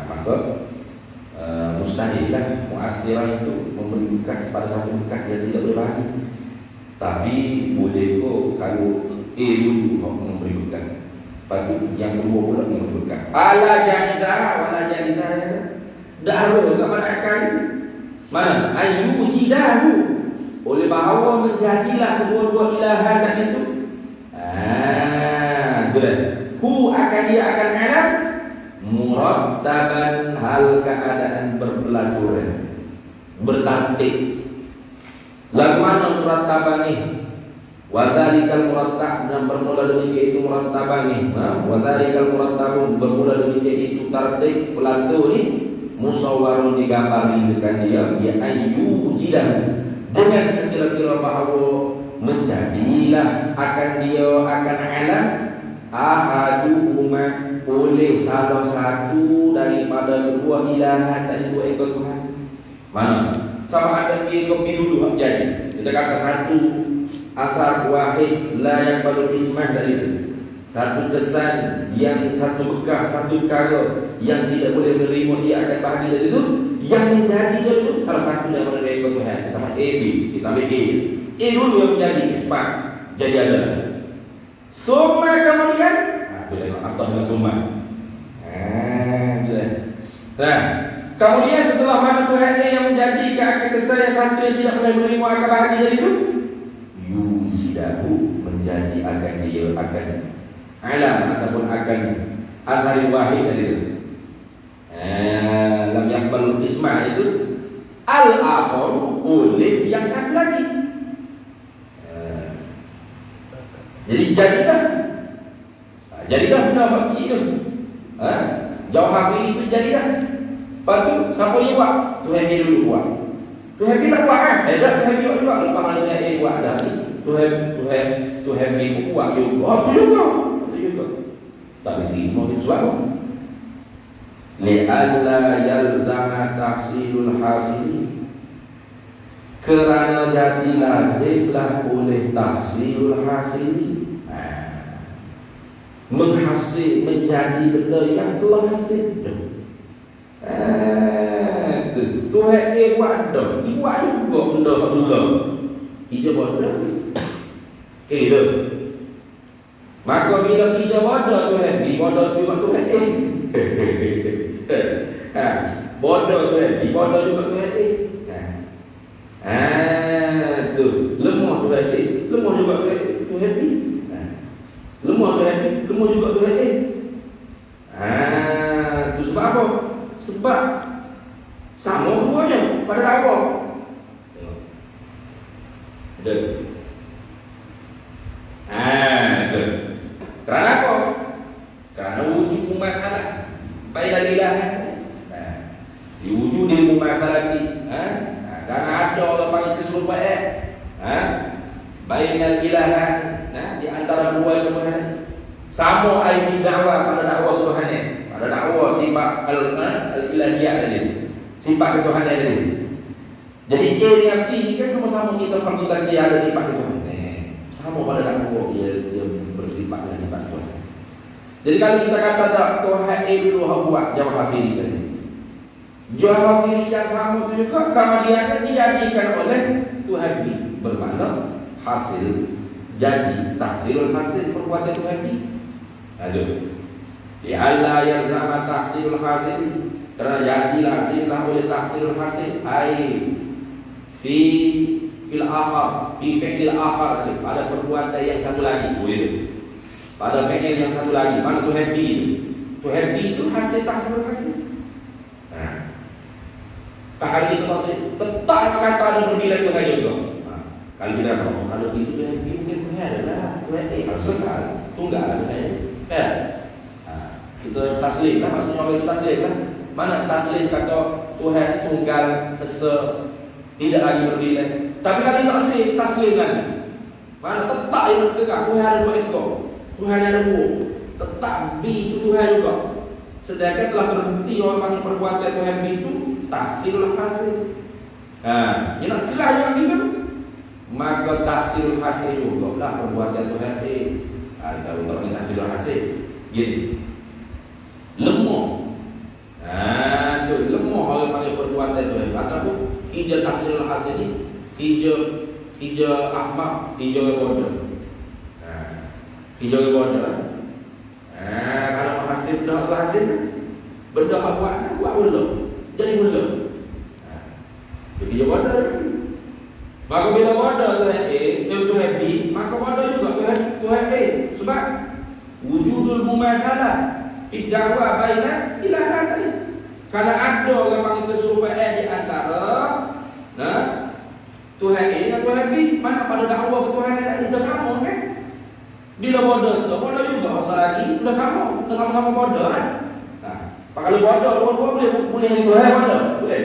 Maka mustahillah muazzirah itu memberi bekah kepada satu bekah yang tidak boleh bahagi. Tapi boleh kok kalau dulu memberi bekah, lepas tu yang kedua pula memberi bekah. Ala jaizah wala jaizah. Dah ada kat mana akan mana ayyujidahu oleh bahawa menjadilah kedua-dua ilahan tadi itu. Betul. Hu akan dia akan ada murattaban hal keadaan berpelaturan, bertartib. Lagu mana murattaban ni? Wadzalikal murattab, dan bermula demikian itu murattaban ni. Wadzalikal murattabun, bermula demikian itu tartib pelatu ni musawwarun digambar dengan dia ayu jidah dengan sekira-kira bahawa menjadilah akan dia akan alam ahaduhuma oleh salah satu daripada kedua ilahan dan dua ekor Tuhan. Mana? Sama ada ekor dulu jadi. Kita kata satu asar wahid la yang baru ismah dari itu. Satu kesan yang satu bekas, satu perkara yang tidak boleh menerima dia akan bahagi dari itu. Yang menjadi itu salah satu daripada ekor Tuhan. Sama A B, kita ambil A. A dulu yang menjadi empat. Jadi ada summa kemudian boleh apa dengan summa. Nah, kemudian setelah mana Tuhan yang menjadikan kesan yang satu yang tidak boleh menerima akan bahagi dari itu, yusidahu menjadi akan dia akan alam ataupun akan asari wahid dari itu. Lam yaqbal isma itu al-akhar oleh yang satu lagi. Jadi jadilah benda fakir tu. Jauh hari itu jadilah. Lepas tu siapa yang buat? Tuhan dia dulu buat. Tuhan dia tak buat kan? Tak Tuhan dia buat. Lepas mana dia buat dah ni? Tuhan dia buat juga. Oh tu juga. Tak boleh terima itu sebab apa? Li'alla yalzama tahsilul hasil. Kerana jadi lazimlah oleh tahsilul hasil, menghasil menjadi benda yang telah hasil. Tuhan dia buat dah, dia buat juga benda juga. Kita buat dah. Dah. Maka bila kita buat dah Tuhan, dia buat dah juga Tuhan. Bodoh Tuhan, dia buat dah juga Tuhan. Tu lemah Tuhan ni, lemah juga Tuhan ni. Lemah Tuhan ni, lemah juga Tuhan ni. Tu sebab apa? Sebab sama keduanya pada apa? Ada. Tu. Kerana apa? Kerana wujud masalah. Baiklah ilahan. Diwujud ilmu masalah ni. Karena ada orang panggil keserupaan. Bainal ilahan, di antara dua Tuhan. Sama ayat dakwah pada dakwah Tuhan. Pada dakwah sifat al-ilahiyah tadi. Sifat ketuhanan tadi. Jadi A dengan B ni kan sama-sama kita faham dia ada sifat Tuhan. Sama pada dakwah dia bersifat dengan sifat Tuhan. Jadi kalau kita kata tak Tuhan A dulu buat jawab hafiri tadi. Jawab hafiri yang sama itu juga kalau dia akan dijadikan oleh Tuhan B. Bermakna hasil jadi tahsilul hasil perbuatan Tuhan ni. Aduh. Di Allah yang sama tahsilul hasil kerana jadilah hasillah oleh tahsilul hasil ai fil akhar fi fi'il akhar pada perbuatan yang satu lagi. Pada fi'il yang satu lagi mana Tuhan B itu? Tuhan B itu hasil tahsilul hasil. Hari itu masih tetap kata ada berbila Tuhan juga. Kalau kita tahu, kalau itu Tuhan mungkin Tuhan adalah Tuhan harus selesai, tunggal Tuhan. Kita taslim lah, maksudnya orang itu taslim lah. Mana taslim kata Tuhan tunggal, esa, tidak lagi berbila. Tapi kalau itu taslim kan, mana tetap yang kekal Tuhan ada dua ekor, Tuhan ada dua, tetap B itu Tuhan juga. Sedangkan telah terbukti orang panggil perbuatan Tuhan B itu tahsilul hasil. Yang nak keras juga kita. Maka tahsilul hasil juga lah perbuatan Tuhan A. Kalau tak boleh tahsilul hasil jadi lemah. Tu lemah orang panggil perbuatan Tuhan. Ataupun hijau tahsilul hasil ni hijau ahmak, hijau bodoh. Hijau bodoh. Kalau hasil dah hasil benda buat dulu jadi mula. Jadi dia bodoh. Maka bila bodoh Tuhan B, maka bodoh juga Tuhan A. Sebab wujudul mumasalah fi da'wa baina ilahan tadi. Karena ada orang panggil keserupaan di antara Tuhan A dengan Tuhan B, mana pada dakwah ke Tuhan A sudah sama kan? Bila bodoh juga masa lagi sudah sama bodoh kan? Nah, kalau bodoh boleh jadi Tuhan bodoh, boleh.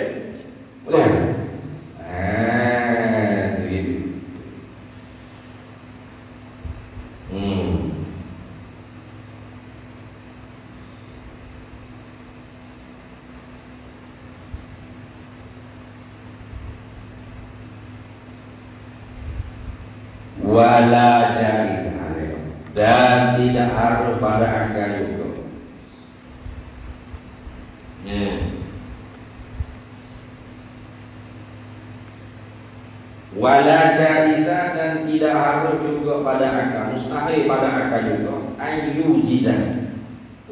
Begitu. Wala jaiz dan tidak harus pada akal juga. Wala jaiz dan tidak harus juga pada akal, mustahil pada akal juga. Ayyujidan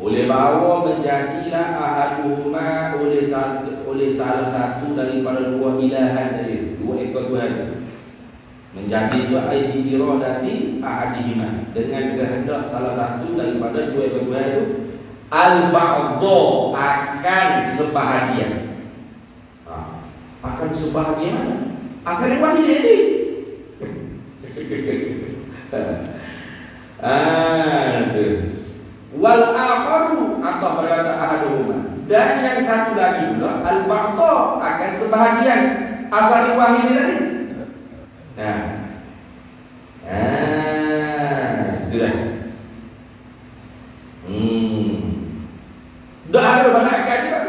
oleh bahawa menjadilah ahaduhuma oleh salah satu daripada dua ilahan tadi, dua ekor Tuhan. Menjadi itu aidi iradati ahadihima, dengan kehendak salah satu daripada dua ekor Tuhan itu al-ba'dha akan sebahagian. Akan sebahagian asalnya wahid ini. Wal akharu atau berkata ahaduhuma, dan yang satu lagi pula al-ba'dha akan sebahagian asal wahid ini. Itulah. Dah ada banyak kata.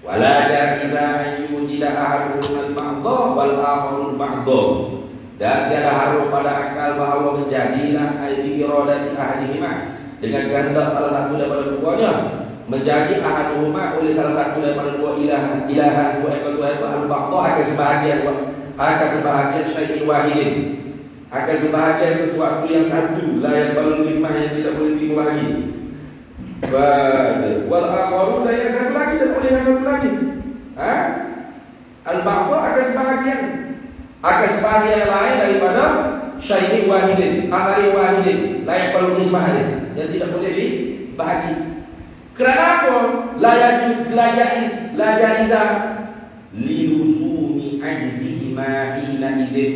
Wala jaiza ayyujida ahadun al-ba'dha wal akharul ba'dha. Dan tiada harus pada akal bahawa menjadilah aidi iradati ahadihima, dengan kehendak salah satu daripada keduanya menjadi ahaduhuma oleh salah satu daripada dua ilahan dua ekor Tuhan itu al-ba'dha akan sebahagian syai'in wahidin, akan sebahagian sesuatu yang satu, la yang balul ismah, yang tidak boleh dibagi. Wal akharu, dan yang satu lagi dan oleh yang satu lagi. Al-ba'dha akan sebahagian lain daripada syai'in wahidin, asari wahidin, la yang balul ismah, yang tidak boleh dibagi. Kenapa? La jaiza lilusumi ajzihima hina idin,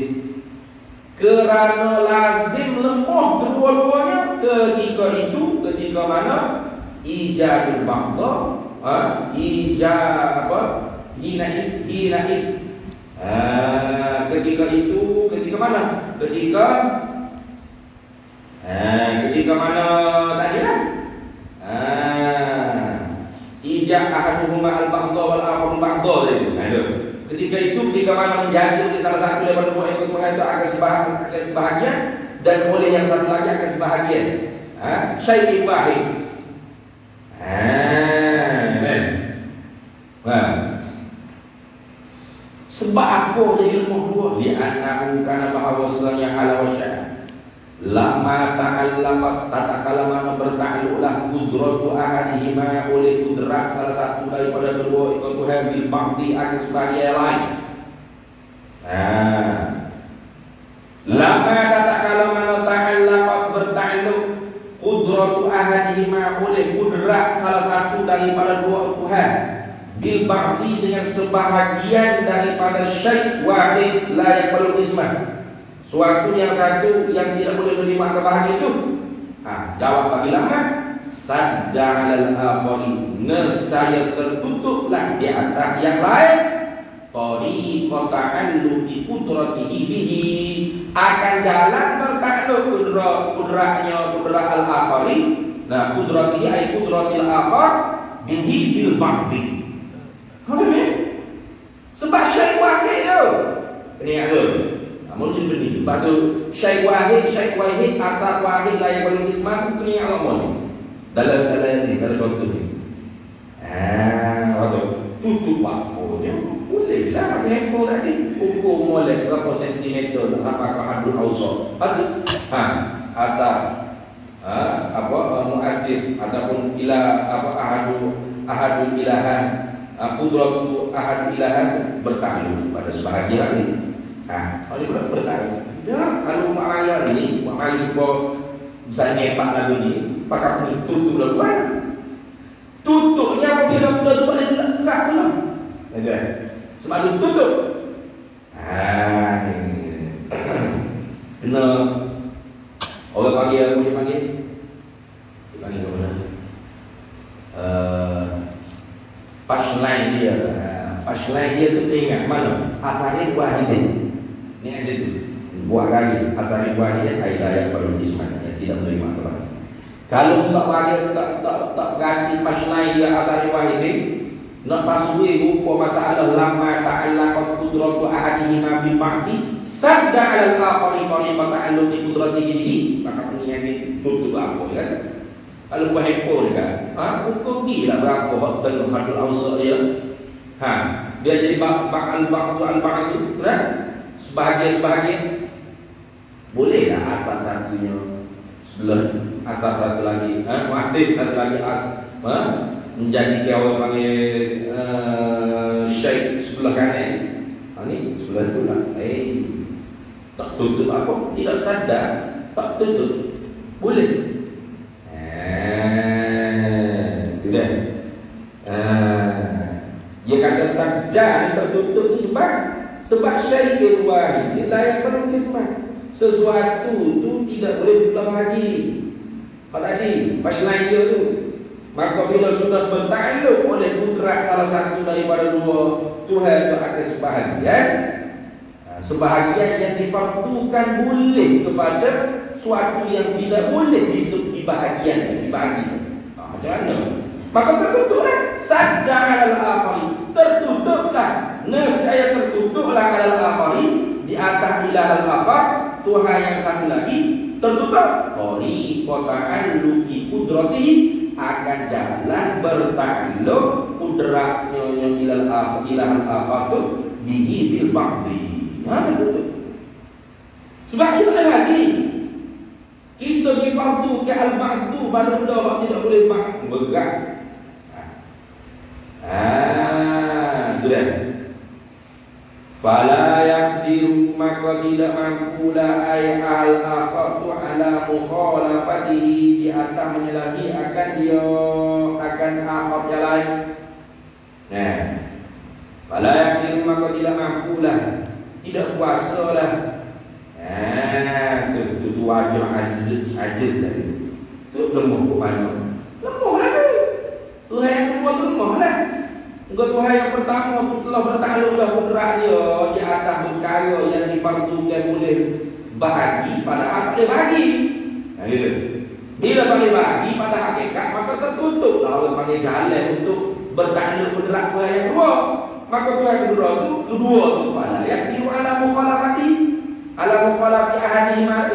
kerana lazim lemah kedua-duanya ketika mana ijadul ba'dha hina id. Ketika mana tadilah ijab ahaduhuma al-ba'dha wal akharu ba'dha tadi. Ketika mana menjadi salah satu daripada dua ekor Tuhan itu akan sebahagian, dan oleh yang satu lagi akan sebahagian. Syai'in wahid. Sebab apa jadi lemah dua? Li'annahu kana bahawasanya ala wasya lama ta'allaqat tatakalaman berta'alluqlah kudratu ahadihima oleh kudrat salah satu daripada kedua ekor Tuhan bil ba'di akan sebahagian lain. Lama tatakalaman ta'allaqat berta'alluq kudratu ahadihima oleh kudrat salah satu daripada dua Tuhan bil ba'di dengan sebahagian daripada syai' wahid la yaqbalu ismah, suatu yang satu yang tidak boleh menerima kebahagiaan itu. Jawab bagi lama sadda 'alal akhari, nescaya tertutuplah di atas yang lain tariqat ta'alluqi qudratihi bihi, akan jalan bertakluk kudratnya kudrat al-akhari. Nah, qudratihi ay qudratil akhar bihi bil ba'di. Sebab syai' wahid tu. Ini ada. Namun jadi begini. Sebab tu syai' wahid asal wahid la yang boleh isman tu ni Allah. Dalam ini dalam contoh ni. Waktu tutup waktunya bolehlah pakai handphone tadi. Ukur molek berapa sentimeter, apakah adul awsat. Asal muasir ataupun ahadul ilahan, kudratu ahadul ilahan bertakluk pada sebahagian ini. Kalau dia bertakluk, kalau ma'ayah ni misalnya Pak Lalu ni pakai tutup laluan, tutupnya apabila tutup dia enggak pula. Sebab dia tutup. Kena orang panggil apa dia panggil? Dia panggil apa? Punchline dia. Punchline dia tu ingat mana? Asalnya buah ini. Ni aja tu. Buah kali. Asalnya buah ini ayat baru disman yang tidak menerima Tuhan. Kalau tak bagi tak ganti punchline dia asalnya buah ini, nak taswir rupa masalah lama ta'allaqat qudratu ahadihima bil ba'di sadda 'ala al-akhari qariba ta'alluqi qudratihi, maka ini tutup apa kan? Kalau buat handphone kan, ukur gila berapa hotel hadul awsat dia. Dia jadi bakal al-ba'du kan? Sebahagian bolehlah asal satunya sebelah, asal satu lagi masjid satu lagi menjadi kayak orang panggil syait sebelah kanan. Ni sebelah tu lah. Tak tutup apa? Tidak sadar, tak tutup. Boleh. Tidak. Dia kata sadar tertutup tu sebab syait itu wahid. Dia layak berkismat. Sesuatu tu tidak boleh diulang lagi. Apa tadi? Punchline dia tu. Maka bila sudah bertakluk oleh kudrat salah satu daripada dua Tuhan itu akan sebahagian, sebahagian yang difardukan boleh kepada suatu yang tidak boleh dibagi. Macam mana? Maka tertutuplah sadda 'alal akhari, tertutuplah nescaya tertutuplah 'alal akhari di atas ilahal akhar, Tuhan yang satu lagi tertutup. Qariqatan luki qudratihi, akan jalan bertakluk kudratnya yang ilahal akhar tu bihi bil ba'di. Betul. Sebab itu lagi kita difardu ke al-ba'du baru dah tidak boleh bergerak. Itu dah. Fala yaqdiru, maka tidak mampulah ay al-akhatu ala mukhalafatihi, di atas menyalahi akan dia akan akhir yang lain. Fala yaqdiru, maka tidak mampulah, tidak kuasalah. Itu wajah ajiz tadi. Itu lemah ke mana? Lemah lah tu. Tuhan yang kedua lemah lah. Tuhan yang pertama tu telah bertakluk dah kudrat dia di atas perkara yang difardukan boleh bahagi, padahal tak boleh bahagi. Gitu. Bila tak boleh bahagi pada hakikat, maka tertutuplah oleh panggil jalan untuk bertakluk kudrat Tuhan yang kedua. Maka Tuhan kedua tu fala yaqdiru ala mukhalafati ahadihima.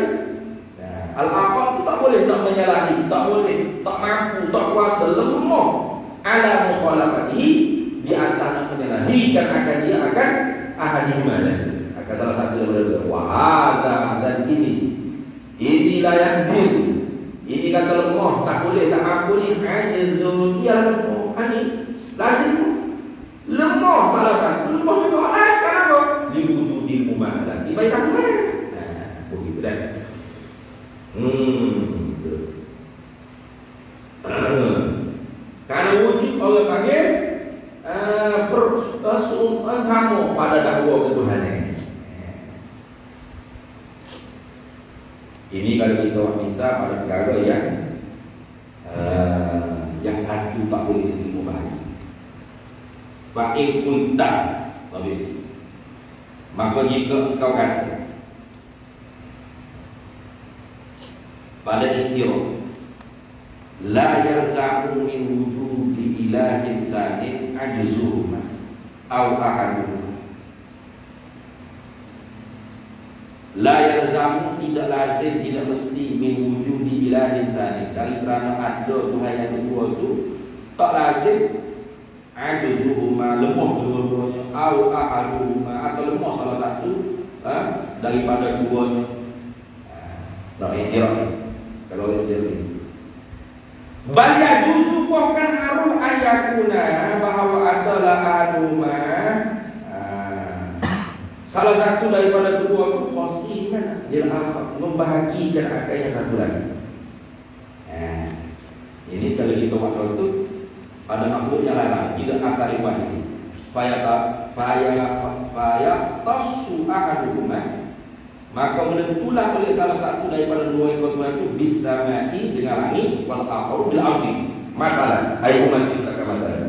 Al-akhar tu tak boleh tak menyalahi, tak boleh, tak mampu, tak kuasa, lemah ala mukhalafatihi, di atas nak menyalahikan akan dia akan ahadihima, akan salah satu daripada wahada. Dan inilah yang ini kata lemah, tak boleh, tak mampu ni ajizun, ia lemah. Ini lazim lemah, salah satu lemah juga lain. Kenapa? Diwujudil mumasalah baik tak boleh. Begitu dah. Karena wujud Allah panggil sama pada dakwa ketuhanan. Ini kalau kita bisa pada perkara yang satu tak boleh diterima lagi. Fa'in kunta, habis. Maka jika engkau kata pada ikhtirah la yarzamu min wujudi ilahin sanin ajzuhuma aw ahaduhuma, la yarzamu, tidak lazim, tidak mesti, min wujudi ilahin sanin, dari kerana ada Tuhan yang kedua itu tak lazim ajzuhuma, lemah kedua-duanya, aw ahaduhuma, atau lemah salah satu daripada keduanya. Tak ikhtirah ni. Kalau ikhtirah ni bal yajuzu, bukan harus ayakuna, bahawa adalah ahaduhuma, salah satu daripada kedua itu qasiman lil akhar, membahagikan akan yang satu lagi. Ini kalau kita maksud itu pada makhluk yang lain, tidak asal ibadah ini. Fayaqtassu ahaduhuma, maka menentulah oleh salah satu daripada dua ekor Tuhan itu bisamai dengan langit, wal akharu bil ardi. Masalah, ayo umat kita ke masalah.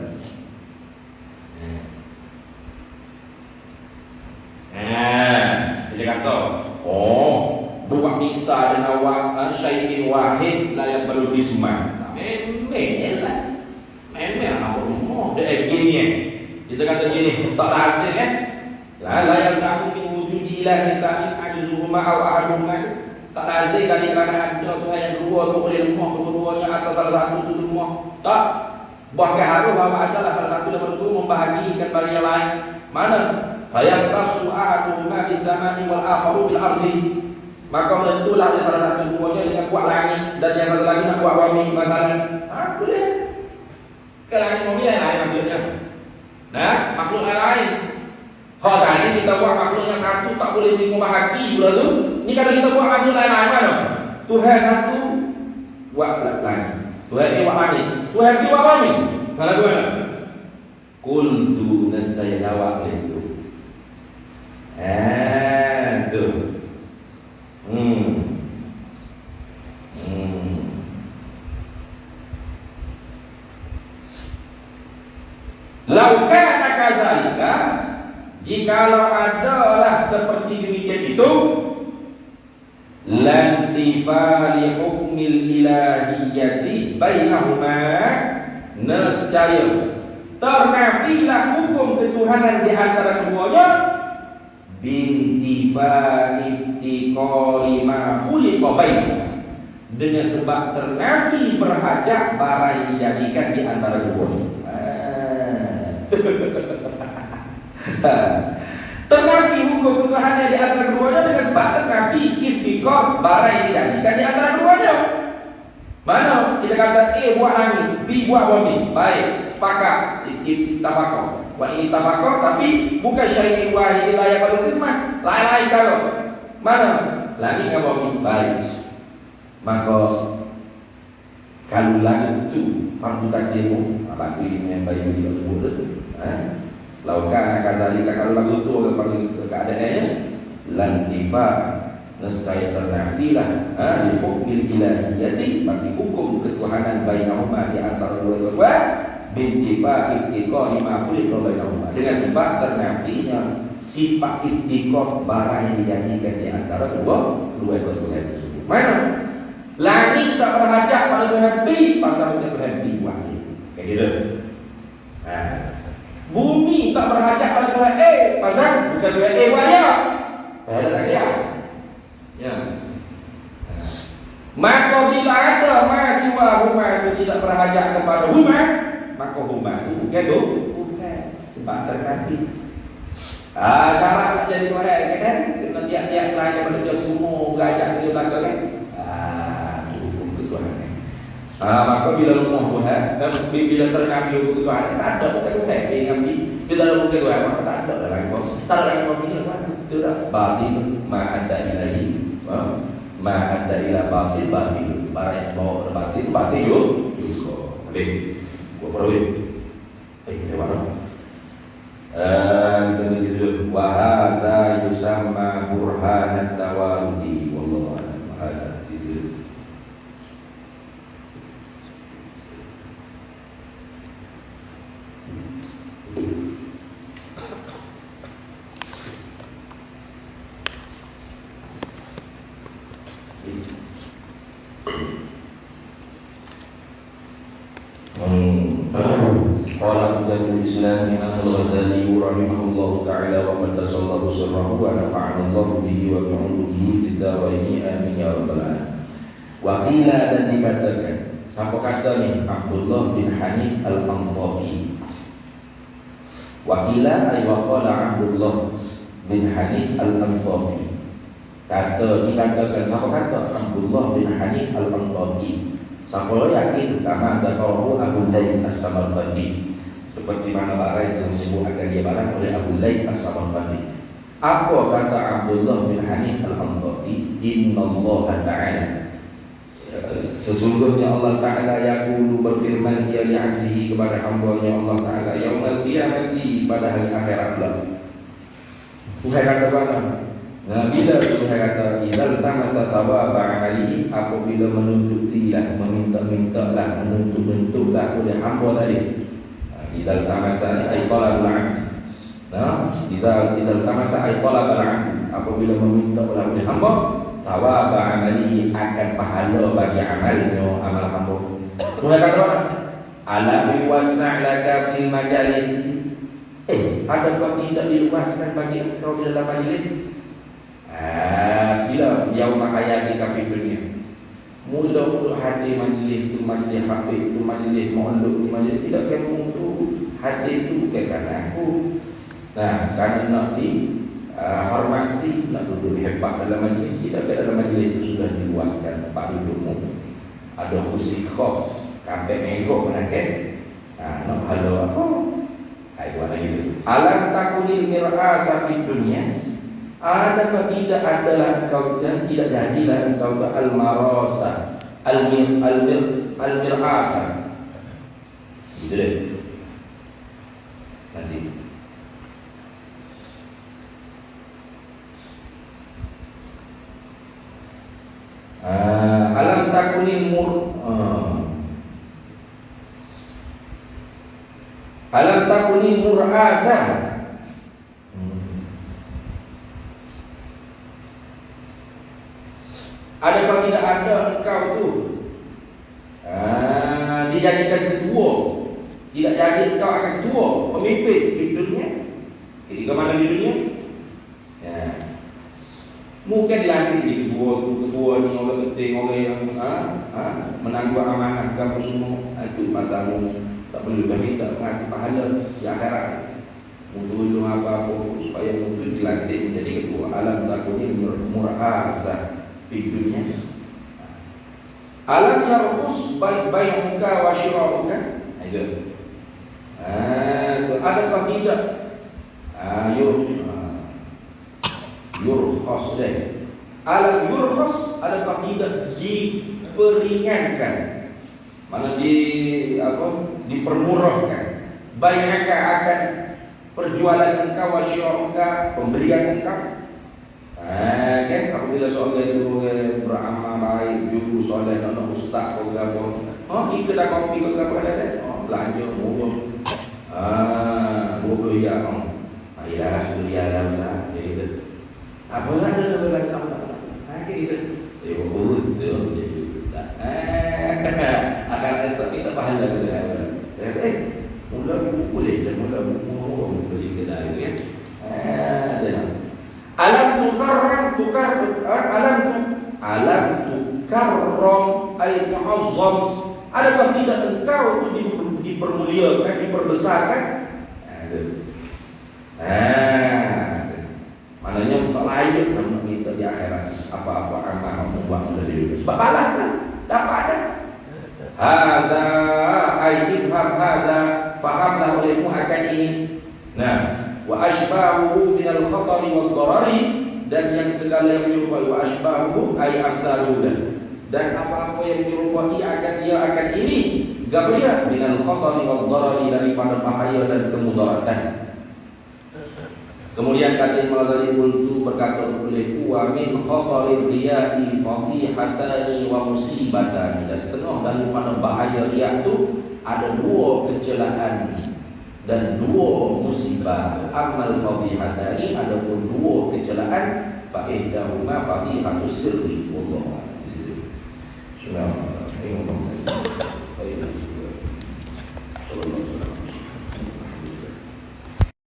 Dia kata, buat bisa dengan syai'in wahid la yang perlu disembah. Memang lah. Memang apa rumah dia gini. Kita kata gini, tak ada hasil kan? La yang satu min wujudi ilahi samin ajzuhuma aw ahaduhuma. Tak ada hasil dari kerana ada Tuhan yang kedua tu boleh rumah kedua-duanya atau salah satu tu rumah. Tak. Bahkan harus bahawa adalah salah satu daripada itu membahagikan barang yang lain. Mana? Fayaqtasu ahaduhuma bis-samai wal akharu bil ardi. Maka menentulah ada salah satu duanya dengan buat langit dan yang satu lagi nak buat bumi masalah. Boleh. Ke langit bumi lain maksudnya. Nah, makhluk lain. Kalau tadi kita buat makhluk yang satu tak boleh membahagi pula tu. Ni kalau kita buat makhluk lain mana? Tuhan satu buat langit. Tuhan ni buat langit. Tuhan ni buat bumi. Kalau Tuhan kuntu nescaya jawab itu. Tu. Laukan kadzalika, jikalau adalah seperti demikian itu, lantifali hukmil ilahiyyati bainahuma, nescaya ternafilah hukum ketuhanan di antara keduanya, bintifa iftiqari ma khuliqa bainahuma, dengan sebab ternafi berhajat barang yang dijadikan di antara keduanya. Ternafi hukum ketuhanan di antara keduanya dengan sebab ternafi iftiqar barang yang dijadikan di antara keduanya. Mana kita kata A buat langit, B buat bumi, baik, sepakat, ittifaqah. Wa ittifaqah, tapi bukan syai'in wahid la yaqbalu qisman. Lain-lain kalau mana langit dengan bumi, baik. Maka kalau langit itu fardu takdimu, apa tu yang baik juga sebut tu. Laukan kadzalika, kalau lagu itu panggil keadaannya lantifa, nescaya ternafilah di hukmil ilahiyyati, bagi hukum ketuhanan bainahuma di antara dua-dua, bintifa iftiqari ma khuliqa bainahuma, dengan sebab ternafinya sifat iftiqar barang yang dijadikan di antara dua ekor Tuhan tersebut. Mana? Langit tak berhajat pada Tuhan B, pasal Tuhan B wahid. Kayak gitu. Bumi tak berhajat pada Tuhan A, pasal bukan Tuhan A buat dia. Ada tak dia? Ya. Maka bila ada masiwa huma itu tidak berhajat kepada huma, maka huma itu bukan tu, bukan sebab terkati. Syarat nak jadi Tuhan kan? Kita tiap-tiap selain daripada dia semua berhajat ke dia belakang kan? Hukum ketuhanan. Maka bila rumah Tuhan dan bila ternafi hukum Tuhan, tak ada bukan Tuhan yang ambil. Bila dalam hukum Tuhan, maka tak ada lagi. Tak ada lagi ini apa? Itu dah batin ma'adda ilahi, ma'adda ila batin batin. Barang yang bawa batin batin juga. Habis. Gua perlu. Kita mana? Kemudian wa hadza yusamma burhanat tawarudi wallahu a'lam. Qala Ibnu Islam Imam Al-Ghazali rahimahullahu taala wa qad tasallahu sirrahu wa nafa'ana Allah bihi wa bi'ulumihi fid dharaini amin ya rabbal alamin. Wa qila, dan dikatakan, siapa kata ni? Abdullah bin Hanif Al-Anfaqi. Wa qila ay wa qala Abdullah bin Hanif Al-Anfaqi. Dikatakan siapa kata? Abdullah bin Hanif Al-Anfaqi. Siapa yakin kama dzakarahu Abu Laits As-Samarqandi, seperti mana barang yang menyebutkan dia barang oleh Abu Laits As-Samarqandi. Apa kata Abdullah bin Hanif Al-Anfaqi? Innallaha ta'ala, sesungguhnya Allah Ta'ala yaqulu, berfirman dia li 'abdihi, kepada hamba-Nya Allah Ta'ala, yaumul qiyamati, pada hari akhirat kelak. Tuhan kata apa? Nah, bila Tuhan kata idzal tamasa thawaba amali, apabila menuntuti meminta-mintalah, menuntut-nuntutlah oleh hamba tadi. Idzal tamasa ay talabul 'abd. Nah, idzal tamasa ay talabul 'abd, apabila meminta oleh hamba, thawaba amali akan pahala bagi amalnya, amal hamba. Tuhan kata apa? Alam yuwassa' laka fil majalis. Adakah tidak diluaskan bagi engkau di dalam majlis? Bila yaum hayati ka fi dunia. Mula hadir majlis tu, majlis habib tu, majlis maulud tu, majlis tidak kamu tu, hadir tu bukan kerana aku. Nah, kerana nak hormati, nak duduk hebat dalam majlis, tidak dalam majlis itu sudah diluaskan tempat dudukmu. Ada kursi khas, kampek mengok menakan. Nak halau apa? Hai buat lagi. Alam takunil mir'asa fi dunia. Adakah tidak adalah engkau dan tidak jadilah engkau ke al-marasa al-mir'asa. Itu deh. Nanti alam takunil alam takunil mur'asa. Adakah tidak ada engkau tu dijadikan ketua, tidak jadi engkau akan ketua, pemimpin di dunia. Jadi ke mana di dunia? Ya. Mungkin dilantik di ketua ni orang penting, orang yang menanggung amanah kamu semua. Itu masalahmu. Tak perlu kami tak mengerti pahala di akhirat. Untuk apa-apa supaya untuk dilantik menjadi ketua. Alam takuni mur'asa di dunia. Alam yarkhus bai'uka wa syira'uka. Itu. Adakah tidak yurkhas deh. Alam yurkhas, adakah tidak diperingankan? Mana dipermurahkan. Bai'uka akan perjualan engkau wa syira'uka, pembelian engkau. Kan apabila seorang itu beramal baik, jujur soleh, nak ustaz kau gapo. Kita dah kopi kau gapo ada. Belanja murah. 20 ya. Ayah sudah dia dah jadi. Apa ada dalam tak? Kita. Urut tu jadi ustaz. Akan esok kita pahala kita. Mula boleh dan mula beli kedai kan. Alam tukarram ay mu'azzam. Adakah tidak engkau itu dipermuliakan, diperbesarkan? Maknanya tak layak nak minta di akhirat apa-apa amal kamu buat dari dunia. Sebab balas kan dapat ada. Hadza ay ifham hadza, fahamlah olehmu akan ini. Nah, wa ashbahuhu min al-khatari wad-darari, dan yang segala yang menyerupai wa ashbahuhu ay amsaluhu, dan apa-apa yang menyerupai akan dia akan ini gabria min al-khatari wad-darari, daripada bahaya dan kemudaratan. Kemudian kata Imam Ghazali itu berkata olehku wa min khatari riya'i fadihatani wa musibatani, dan setengah daripada bahaya riya itu ada dua kecelaan dan dua musibah. Amal fadihatani, ada pun dua kecelaan, fa ihdahuma fadihatus sirri. Allah.